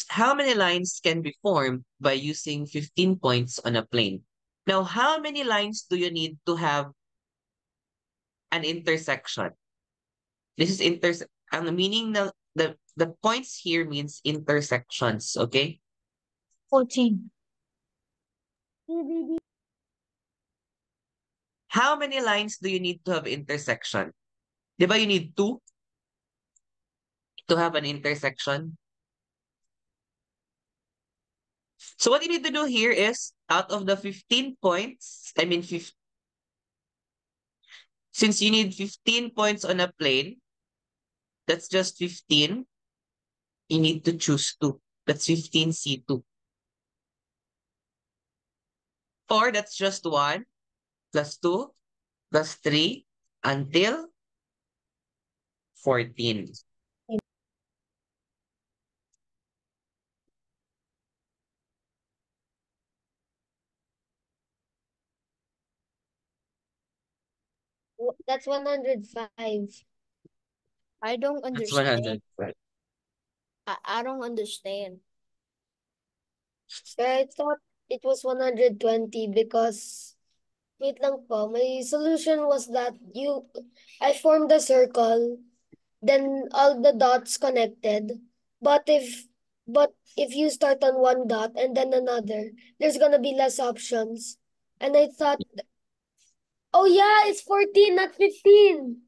How many lines can be formed by using 15 points on a plane? Now, how many lines do you need to have an intersection? This is ang meaning ng the points here means intersections, okay? 14. How many lines do you need to have intersection? Di ba you need 2 to have an intersection? So what you need to do here is, out of the 15 points, since you need 15 points on a plane, that's just 15. You need to choose 2. That's 15C2. Or that's just 1 plus 2 plus 3 until 14. That's 105. I don't That's understand. 100. I don't understand. I thought it was 120 because, wait lang po, my solution was that I formed a circle, then all the dots connected. But if you start on one dot and then another, there's gonna be less options. And I thought, oh yeah, it's 14, not 15.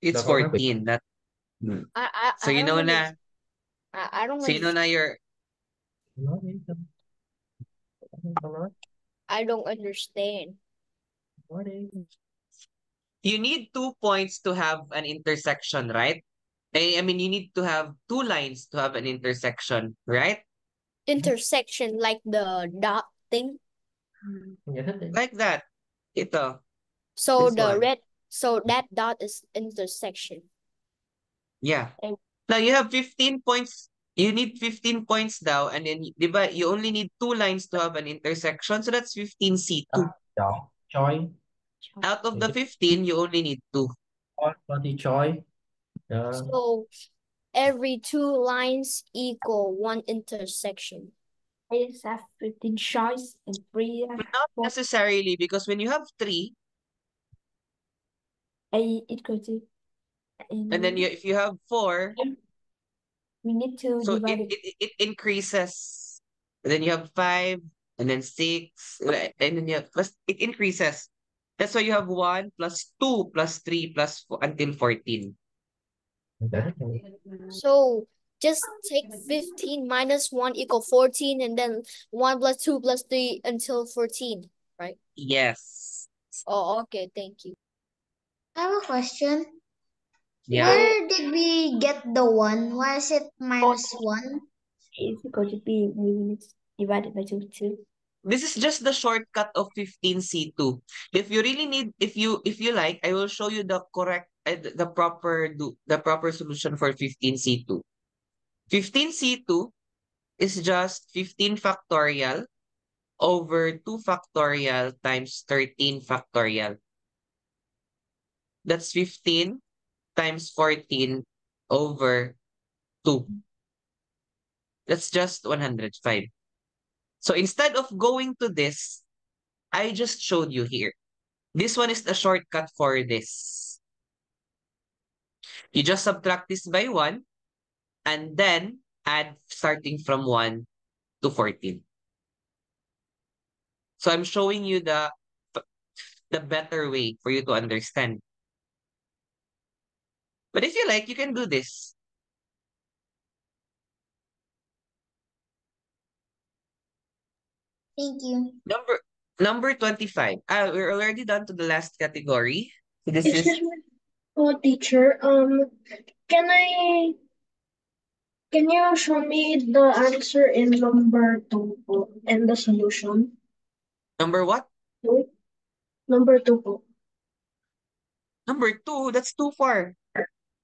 It's Baka nga, 14. Not, Hmm. So I you don't know understand. na, I don't so you know understand. na you're, I don't understand. you need 2 points to have an intersection, right? I mean, you need to have 2 lines to have an intersection, right? Intersection like the dot thing. Like that. Ito. So This one. so that dot is intersection. Yeah. And- Now you have 15 points. You need 15 points daw, and then, di ba, you only need 2 lines to have an intersection, so that's 15C2. Choi. Out of the 15, you only need 2. What the Choi? So every 2 lines equal 1 intersection. I just have 15 choice and 3 Not necessarily, because when you have 3, equal to. and then if you have 4, we need to so divide it increases. And then you have 5, and then 6, and then you have plus, it increases. That's why you have 1 plus 2 plus 3 plus 4 until 14. So just take 15 minus 1 equal 14 and then 1 plus 2 plus 3 until 14, right? Yes. Oh, okay, thank you. I have a question. Yeah. Where did we get the 1? Why is it minus 1? is equal to b. Maybe it's divided by 2. This is just the shortcut of 15C2. If you really need, if you like, I will show you the correct, the proper solution for 15C2. 15C2 is just 15 factorial over 2 factorial times 13 factorial. That's 15 times 14 over 2. That's just 105. So instead of going to this, I just showed you here. This one is the shortcut for this. You just subtract this by 1 and then add starting from 1 to 14. So I'm showing you the better way for you to understand. But if you like, you can do this. Thank you. Number 25. We're already done to the last category. So this is Excuse me, teacher. Can you show me the answer in number 2 po, and the solution? number what? Number 2 po. Number 2, that's too far.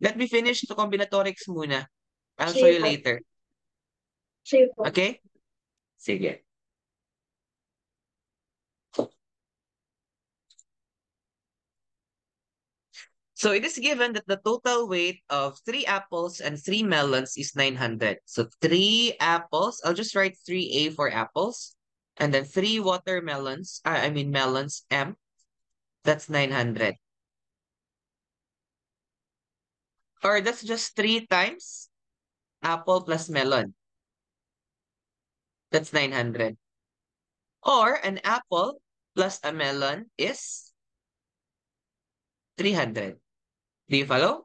Let me finish the combinatorics muna. I'll show Sige you po. later. Sige po. Okay? Sige. So it is given that the total weight of 3 apples and 3 melons is 900. So 3 apples, I'll just write 3A for apples. And then 3 watermelons, melons, M. That's 900. Or that's just 3 times apple plus melon. That's 900. Or an apple plus a melon is 300. Do you follow?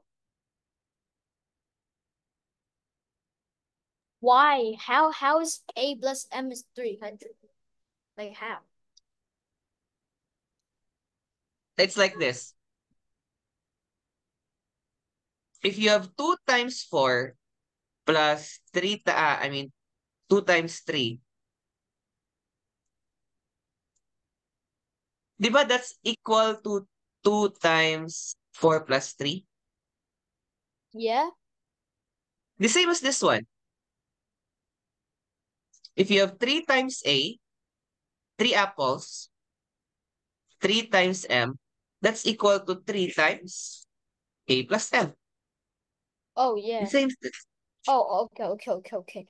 Why? How is A plus M is 300? Like how? It's like this. If you have 2 times 4 plus 3, 2 times 3. Di ba that's equal to 2 times 4 plus 3? Yeah. The same as this one. If you have 3 times A, 3 apples, 3 times M, that's equal to 3 times A plus M. Oh The yeah. same. Oh, okay.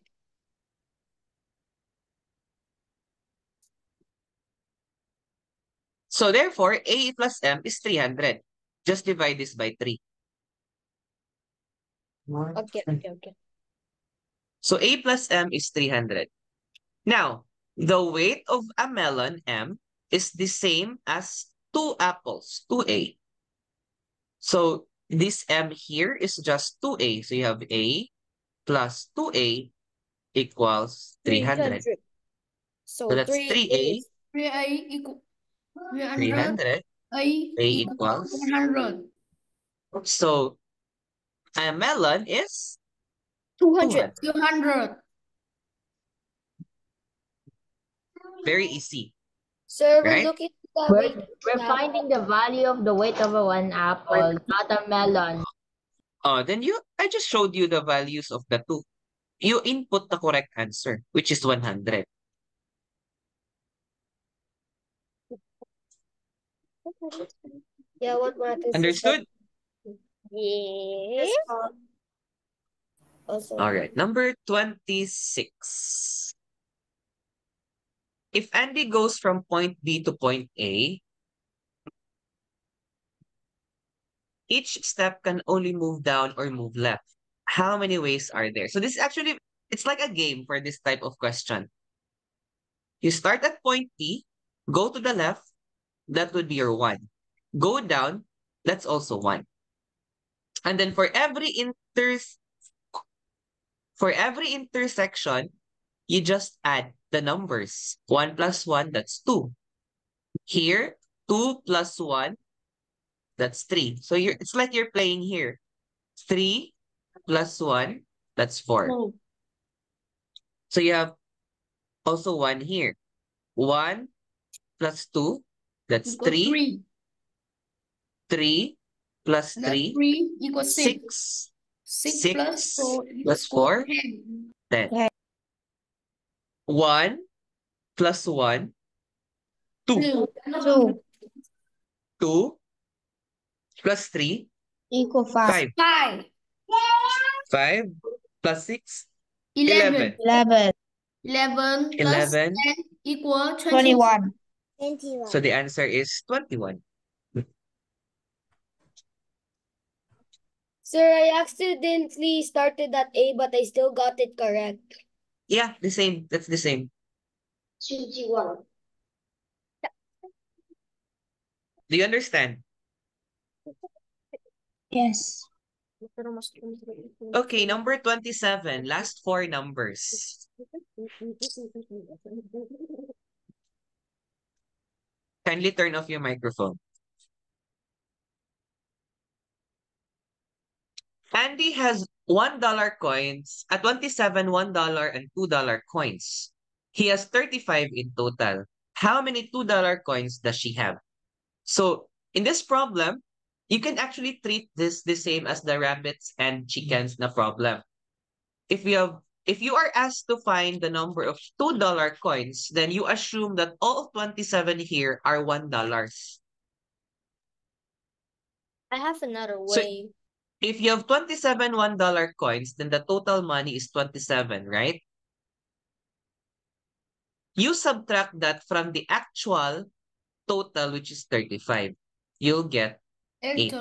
So therefore, A plus M is 300. Just divide this by 3. Okay. So A plus M is 300. Now, the weight of a melon, M, is the same as 2 apples, 2A. So this M here is just 2A. So you have A plus 2A equals 300. So So that's 3 3A, is 3A equal 300. 300, A A equal equals. 100. So a melon is 200. 200. Very easy, Sir, we're right? looking at the We're, weight of we're the finding the value of the weight of one apple, not a melon. Then I just showed you the values of the two. You input the correct answer, which is 100. apple. Yeah, what matters is that. Understood? Yeah. Also. All right, number 26. If Andy goes from point B to point A, each step can only move down or move left. How many ways are there? So this is actually, it's like a game for this type of question. You start at point P, go to the left, that would be your 1. Go down, that's also 1. And then for every intersection, you just add the numbers. 1 plus 1, that's 2. Here, 2 plus 1, that's 3. So it's like you're playing here. 3 plus 1, that's 4. Oh, So you have also 1 here. 1 plus 2, that's equal 3. 3. 3 plus That 3, 3 equals 6. 6. 6 plus 4 plus equals 4, 10. 10. 1 plus 1, 2. 2. 2 plus 3, Equal 5. 5. 5 plus 6, 11. 11. 11 plus 11. 10 equal 21. So the answer is 21. Sir, I accidentally started at A, but I still got it correct. Yeah, the same. That's the same. Do you understand? Yes. Okay, number 27. Last 4 numbers. Kindly turn off your microphone. Andy has $1 coins, 27 $1 and $2 coins. He has 35 in total. How many $2 coins does she have? So in this problem, you can actually treat this the same as the rabbits and chickens na problem. If you are asked to find the number of $2 coins, then you assume that all of 27 here are $1. I have another So way. if you have 27 $1 coins, then the total money is 27, right? You subtract that from the actual total, which is 35. You'll get 8.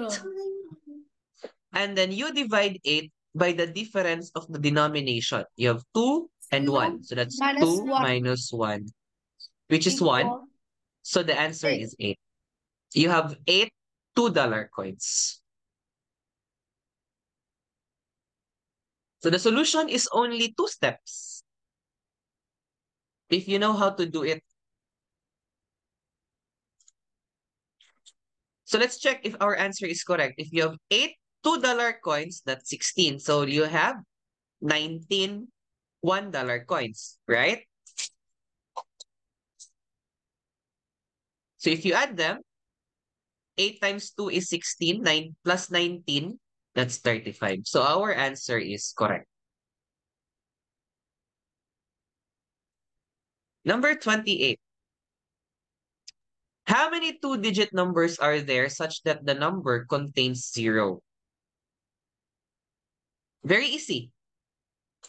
And then you divide 8 by the difference of the denomination. You have 2 and 1. So that's Minus 2 1 minus 1, which is 1. equal So the answer 8. is 8. You have 8 $2 coins. So the solution is only 2 steps. If you know how to do it. So let's check if our answer is correct. If you have 8 $2 coins, that's 16. So you have 19 $1 coins, right? So if you add them, 8 times 2 is 16, 9 plus 19, that's 35. So our answer is correct. Number 28. How many 2-digit numbers are there such that the number contains 0? Very easy.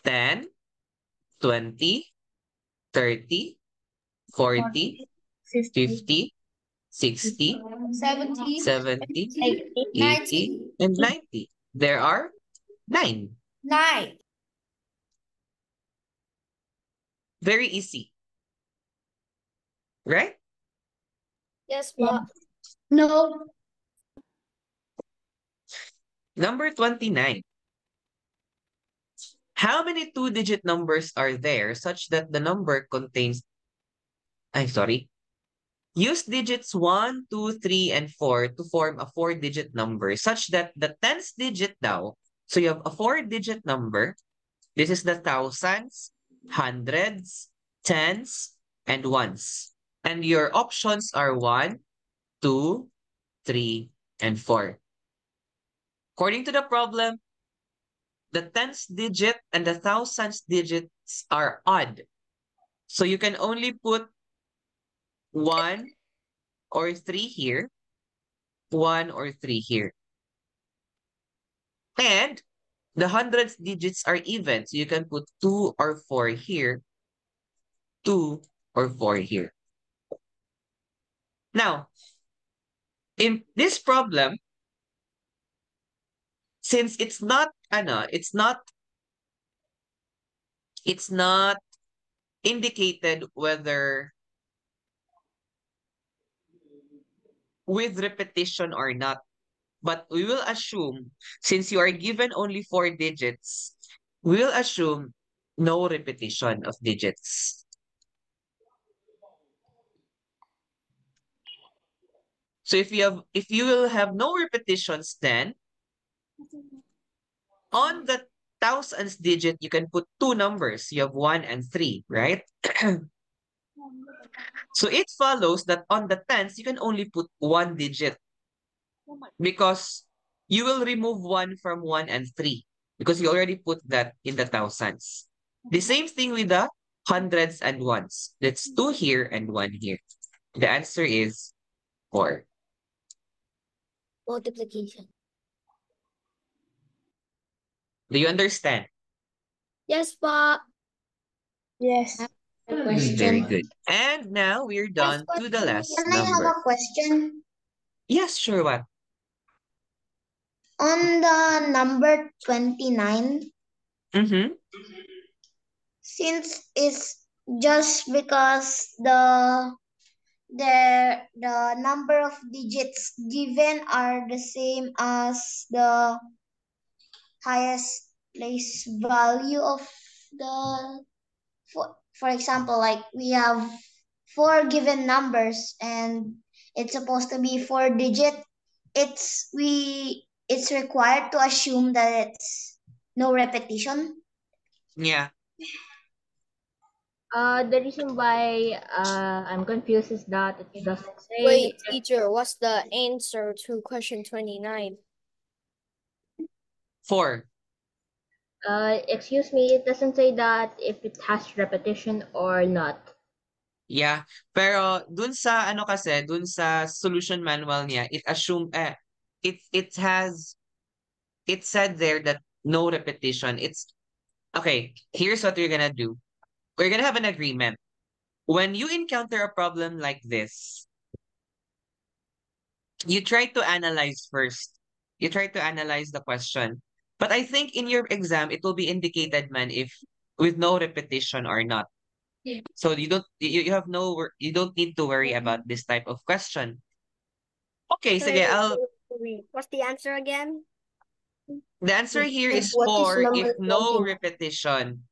10, 20, 30, 40, 50, 60, 70, 70, 80, 80, and 90. There are 9. 9. Very easy. Right? Yes, pa. No. Number 29. How many 2-digit numbers are there such that the number contains... Use digits 1, 2, 3, and 4 to form a 4-digit number such that the 10th digit now, so you have a 4-digit number. This is the thousands, hundreds, tens, and ones. And your options are 1, 2, 3, and 4. According to the problem, the 10th digit and the thousandth digits are odd. So you can only put 1 or 3 here, 1 or 3 here. And the hundredth digits are even. So you can put 2 or 4 here, 2 or 4 here. Now, in this problem, since it's not indicated whether with repetition or not. But we will assume, since you are given only 4 digits, we will assume no repetition of digits. So if you will have no repetitions, then on the thousandth digit, you can put 2 numbers. You have 1 and 3, right? So it follows that on the tens, you can only put 1 digit because you will remove 1 from 1 and 3 because you already put that in the thousands. The same thing with the hundreds and ones. That's 2 here and 1 here. The answer is 4. Multiplication. Do you understand? Yes, pa. Yes. Very good. And now we're done to the last Can I have number. a question? Yes, sure, what? On the number 29, Mm-hmm. since it's just because the number of digits given are the same as the highest place value of the for example, like we have 4 given numbers and it's supposed to be 4 digit, it's required to assume that it's no repetition. Yeah. The reason why I'm confused is that it doesn't say Wait, teacher, what's the answer to question 29? 4. excuse me, it doesn't say that if it has repetition or not. Yeah. Pero dun sa dun sa solution manual niya, it said there that no repetition. Okay, here's what we're gonna do. We're gonna have an agreement. When you encounter a problem like this, you try to analyze first. You try to analyze the question. But I think in your exam, it will be indicated, man, if with no repetition or not. So you don't need to worry about this type of question. Okay, sige, What's the answer again? The answer here is What is 4 if number no 29? repetition.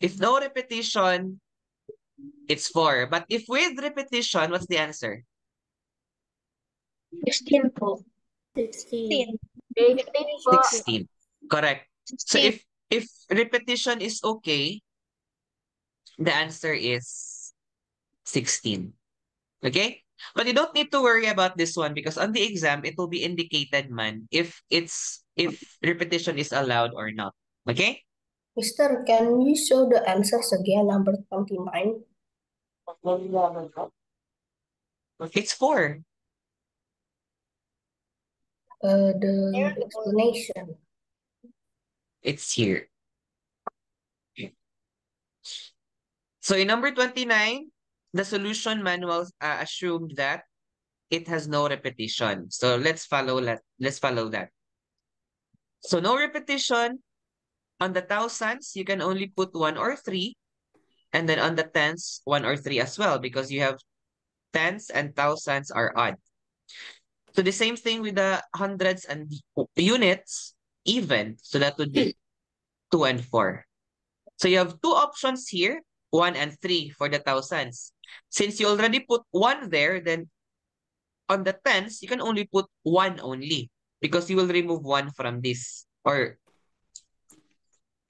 If no repetition, it's 4. But if with repetition, what's the answer? 16 po. 16. 16 po. 16. Correct. So if repetition is okay, the answer is 16. Okay? But you don't need to worry about this one because on the exam, it will be indicated man if repetition is allowed or not. Okay? Mister, can you show the answers again, number 29? It's 4. The explanation. It's here. Okay. So in number 29, the solution manual assumed that it has no repetition. So let's follow that. So no repetition. On the thousands, you can only put 1 or 3. And then on the tens, 1 or 3 as well, because you have tens and thousands are odd. So the same thing with the hundreds and units, even. So that would be 2 and 4. So you have two options here, 1 and 3 for the thousands. Since you already put 1 there, then on the tens, you can only put 1 only because you will remove 1 from this or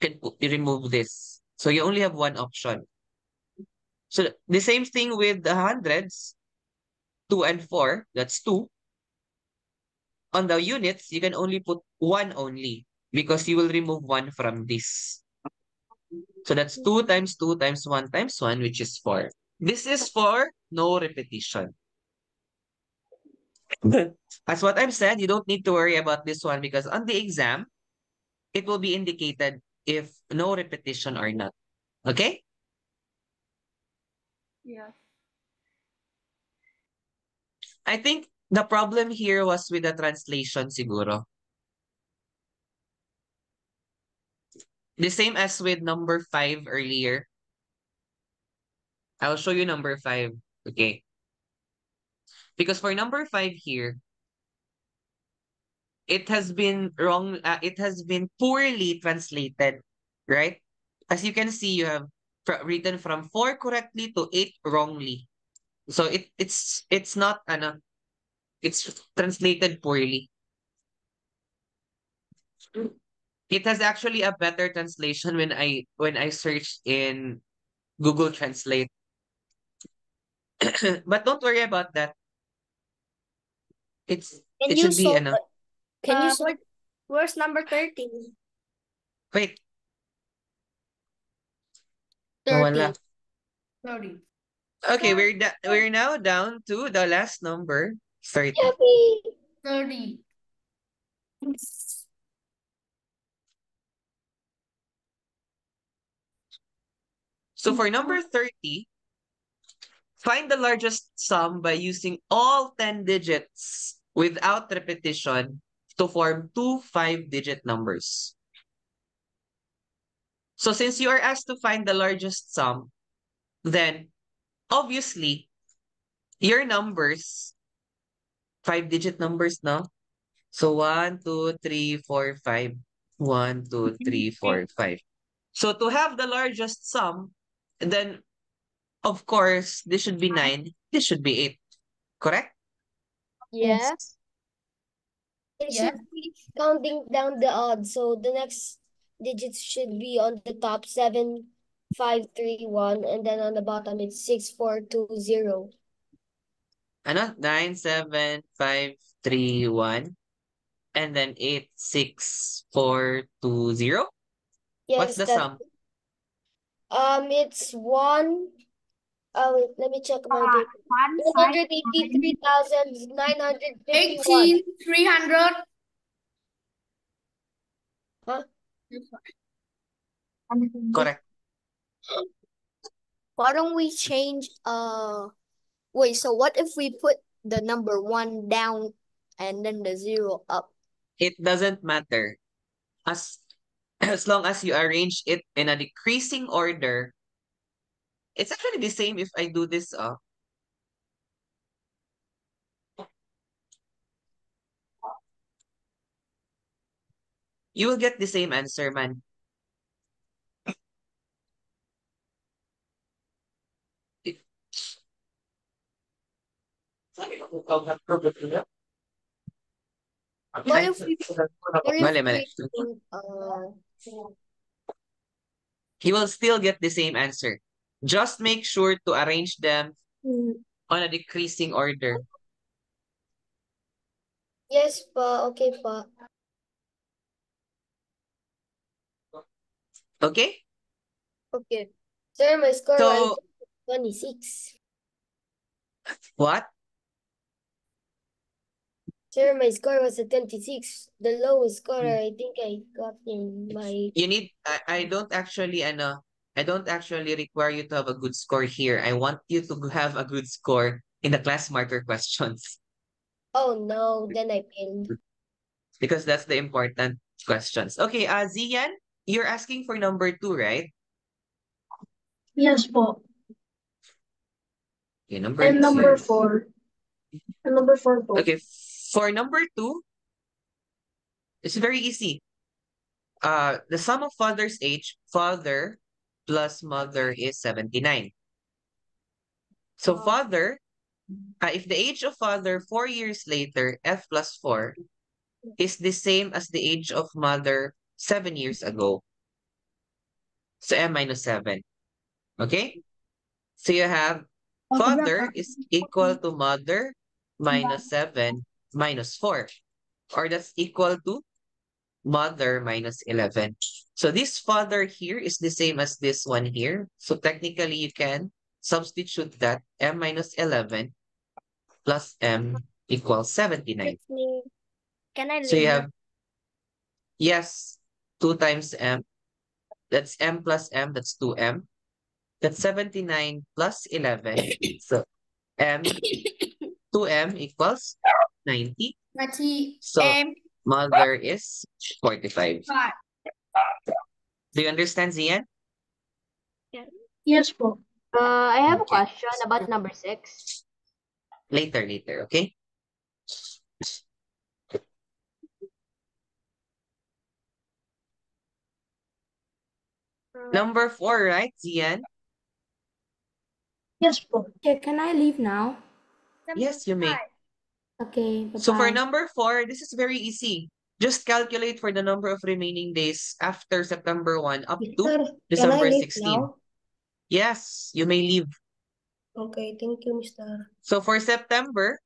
you remove this. So you only have one option. So the same thing with the hundreds, 2 and 4, that's 2. On the units, you can only put 1 only because you will remove 1 from this. So that's 2 times 2 times 1 times 1, which is 4. This is for no repetition. As what I've said, you don't need to worry about this one because on the exam, it will be indicated if no repetition or not. Okay? Yes. I think the problem here was with the translation siguro. The same as with number 5 earlier. I'll show you number 5. Okay. Because for number 5 here, it has been wrong. It has been poorly translated, right? As you can see, you have written from 4 correctly to 8 wrongly. So it's not it's translated poorly. It has actually a better translation when I searched in Google Translate. But don't worry about that. Can It you should be sort? Can you sort? Where's number 30? wait, 30. nawala. 30. Okay, we're now down to the last number, 30. Happy. 30. So for number 30, find the largest sum by using all 10 digits without repetition to form two 5-digit numbers. So since you are asked to find the largest sum, then obviously your numbers, 5-digit numbers, no? So 1, 2, 3, 4, 5. 1, 2, 3, 4, 5. So to have the largest sum, then of course, this should be 9. This should be 8. Correct? Yeah. It should be counting down the odds. So the next digits should be on the top 7, 5, 3, 1, and then on the bottom it's 6, 4, 2, 0. Ano? 9, 7, 5, 3, 1. And then 8, 6, 4, 2, 0. What's Yes, the that sum? it's 1. Wait, let me check my data. 183,951. 300. Huh? Correct. Why don't we change wait, so what if we put the number 1 down and then the 0 up? It doesn't matter. As long as you arrange it in a decreasing order, it's actually the same if I do this. you will get the same answer, man. What if we Mali, mali. think, He will still get the same answer. Just make sure to arrange them on a decreasing order. yes pa, okay pa. Okay? Okay. Sir, my score So, is 26. what? Sir, my score was a 26. The lowest score I think I got in my... You need, I don't actually, I don't actually require you to have a good score here. I want you to have a good score in the class marker questions Oh no, then I failed. because that's the important questions. Okay, Zian, you're asking for number 2, right? Yes po. Okay, number And 2. number 4. And number 4 po. Okay, for number 2, it's very easy. The sum of father's age, father plus mother is 79. So father, if the age of father 4 years later, F plus 4, is the same as the age of mother 7 years ago. So M minus 7. Okay? So you have father is equal to mother minus 7 minus 4. Or that's equal to mother minus 11. So this father here is the same as this one here. So technically you can substitute that M minus 11 plus M equals 79. Can I So you leave have, yes, 2 times M. That's M plus M, that's 2M. That's 79 plus 11. So M, 2M equals 90. So mother is 45. Do you understand, Zian? Yes po. I have a Okay. question about number 6. Later, okay? Number 4, right, Zian? Yes po. Okay, can I leave now? Yes, you may. Okay, So for bye-bye. number 4, this is very easy. Just calculate for the number of remaining days after September 1 up to December 16. Yes, you may leave. Okay, thank you, Mr. So for September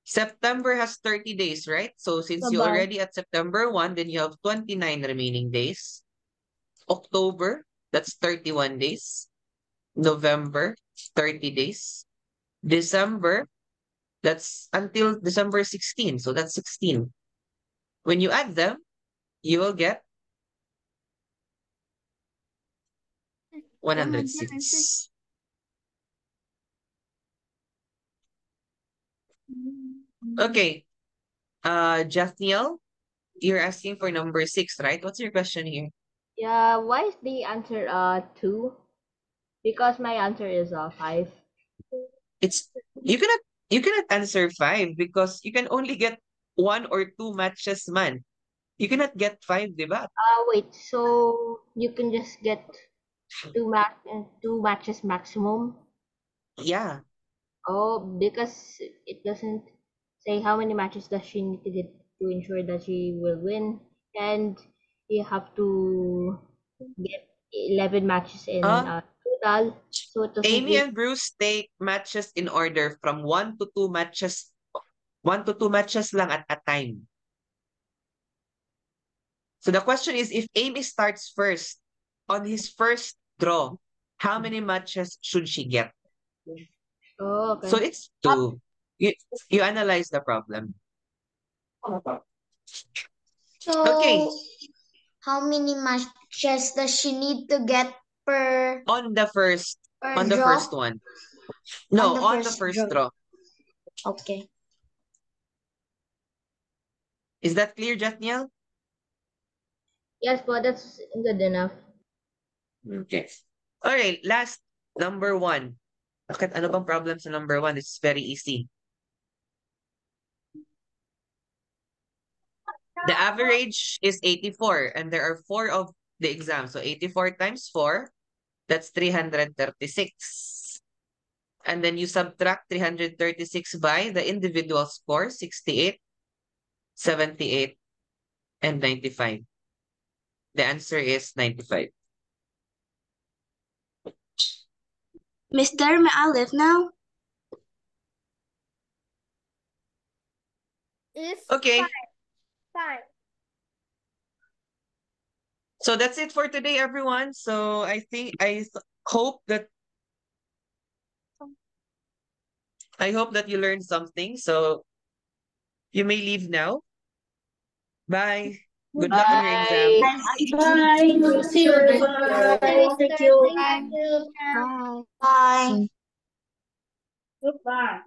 has 30 days, right? So since you're Bye-bye. already at September 1, then you have 29 remaining days. October, that's 31 days. November, 30 days. December, that's until December 16. So that's 16. When you add them, you will get 106. Okay. Jathniel, you're asking for number 6, right? What's your question here? Yeah, why is the answer 2? Because my answer is 5. It's you cannot answer 5 because you can only get 1 or 2 matches, man. You cannot get 5, diba? Wait, so you can just get 2 matches maximum? Yeah. Oh, because it doesn't say how many matches does she need to get to ensure that she will win, and you have to get 11 matches in total. So it doesn't Amy really. and Bruce take matches in order from 1 to 2 matches. 1 to 2 matches lang at a time. So the question is, if Amy starts first on his first draw, how many matches should she get? Oh, So okay. it's 2. You analyze the problem. So, Okay. how many matches does she need to get per On the first draw? first one. No, on the first first draw. Okay. Is that clear, Jatniel? Yes, but that's good enough. Okay. All right, last, number 1. Bakit ano bang problem sa number 1? It's very easy. The average is 84, and there are 4 of the exam. So 84 times 4, that's 336. And then you subtract 336 by the individual score, 68, 78, and 95. The answer is 95. Mister, may I leave now? If Okay. fine. So that's it for today, everyone. So I hope that you learned something. So you may leave now. Bye. Good luck on your exam. Bye. See you. Bye. Thank you. Thank you. Bye. Goodbye.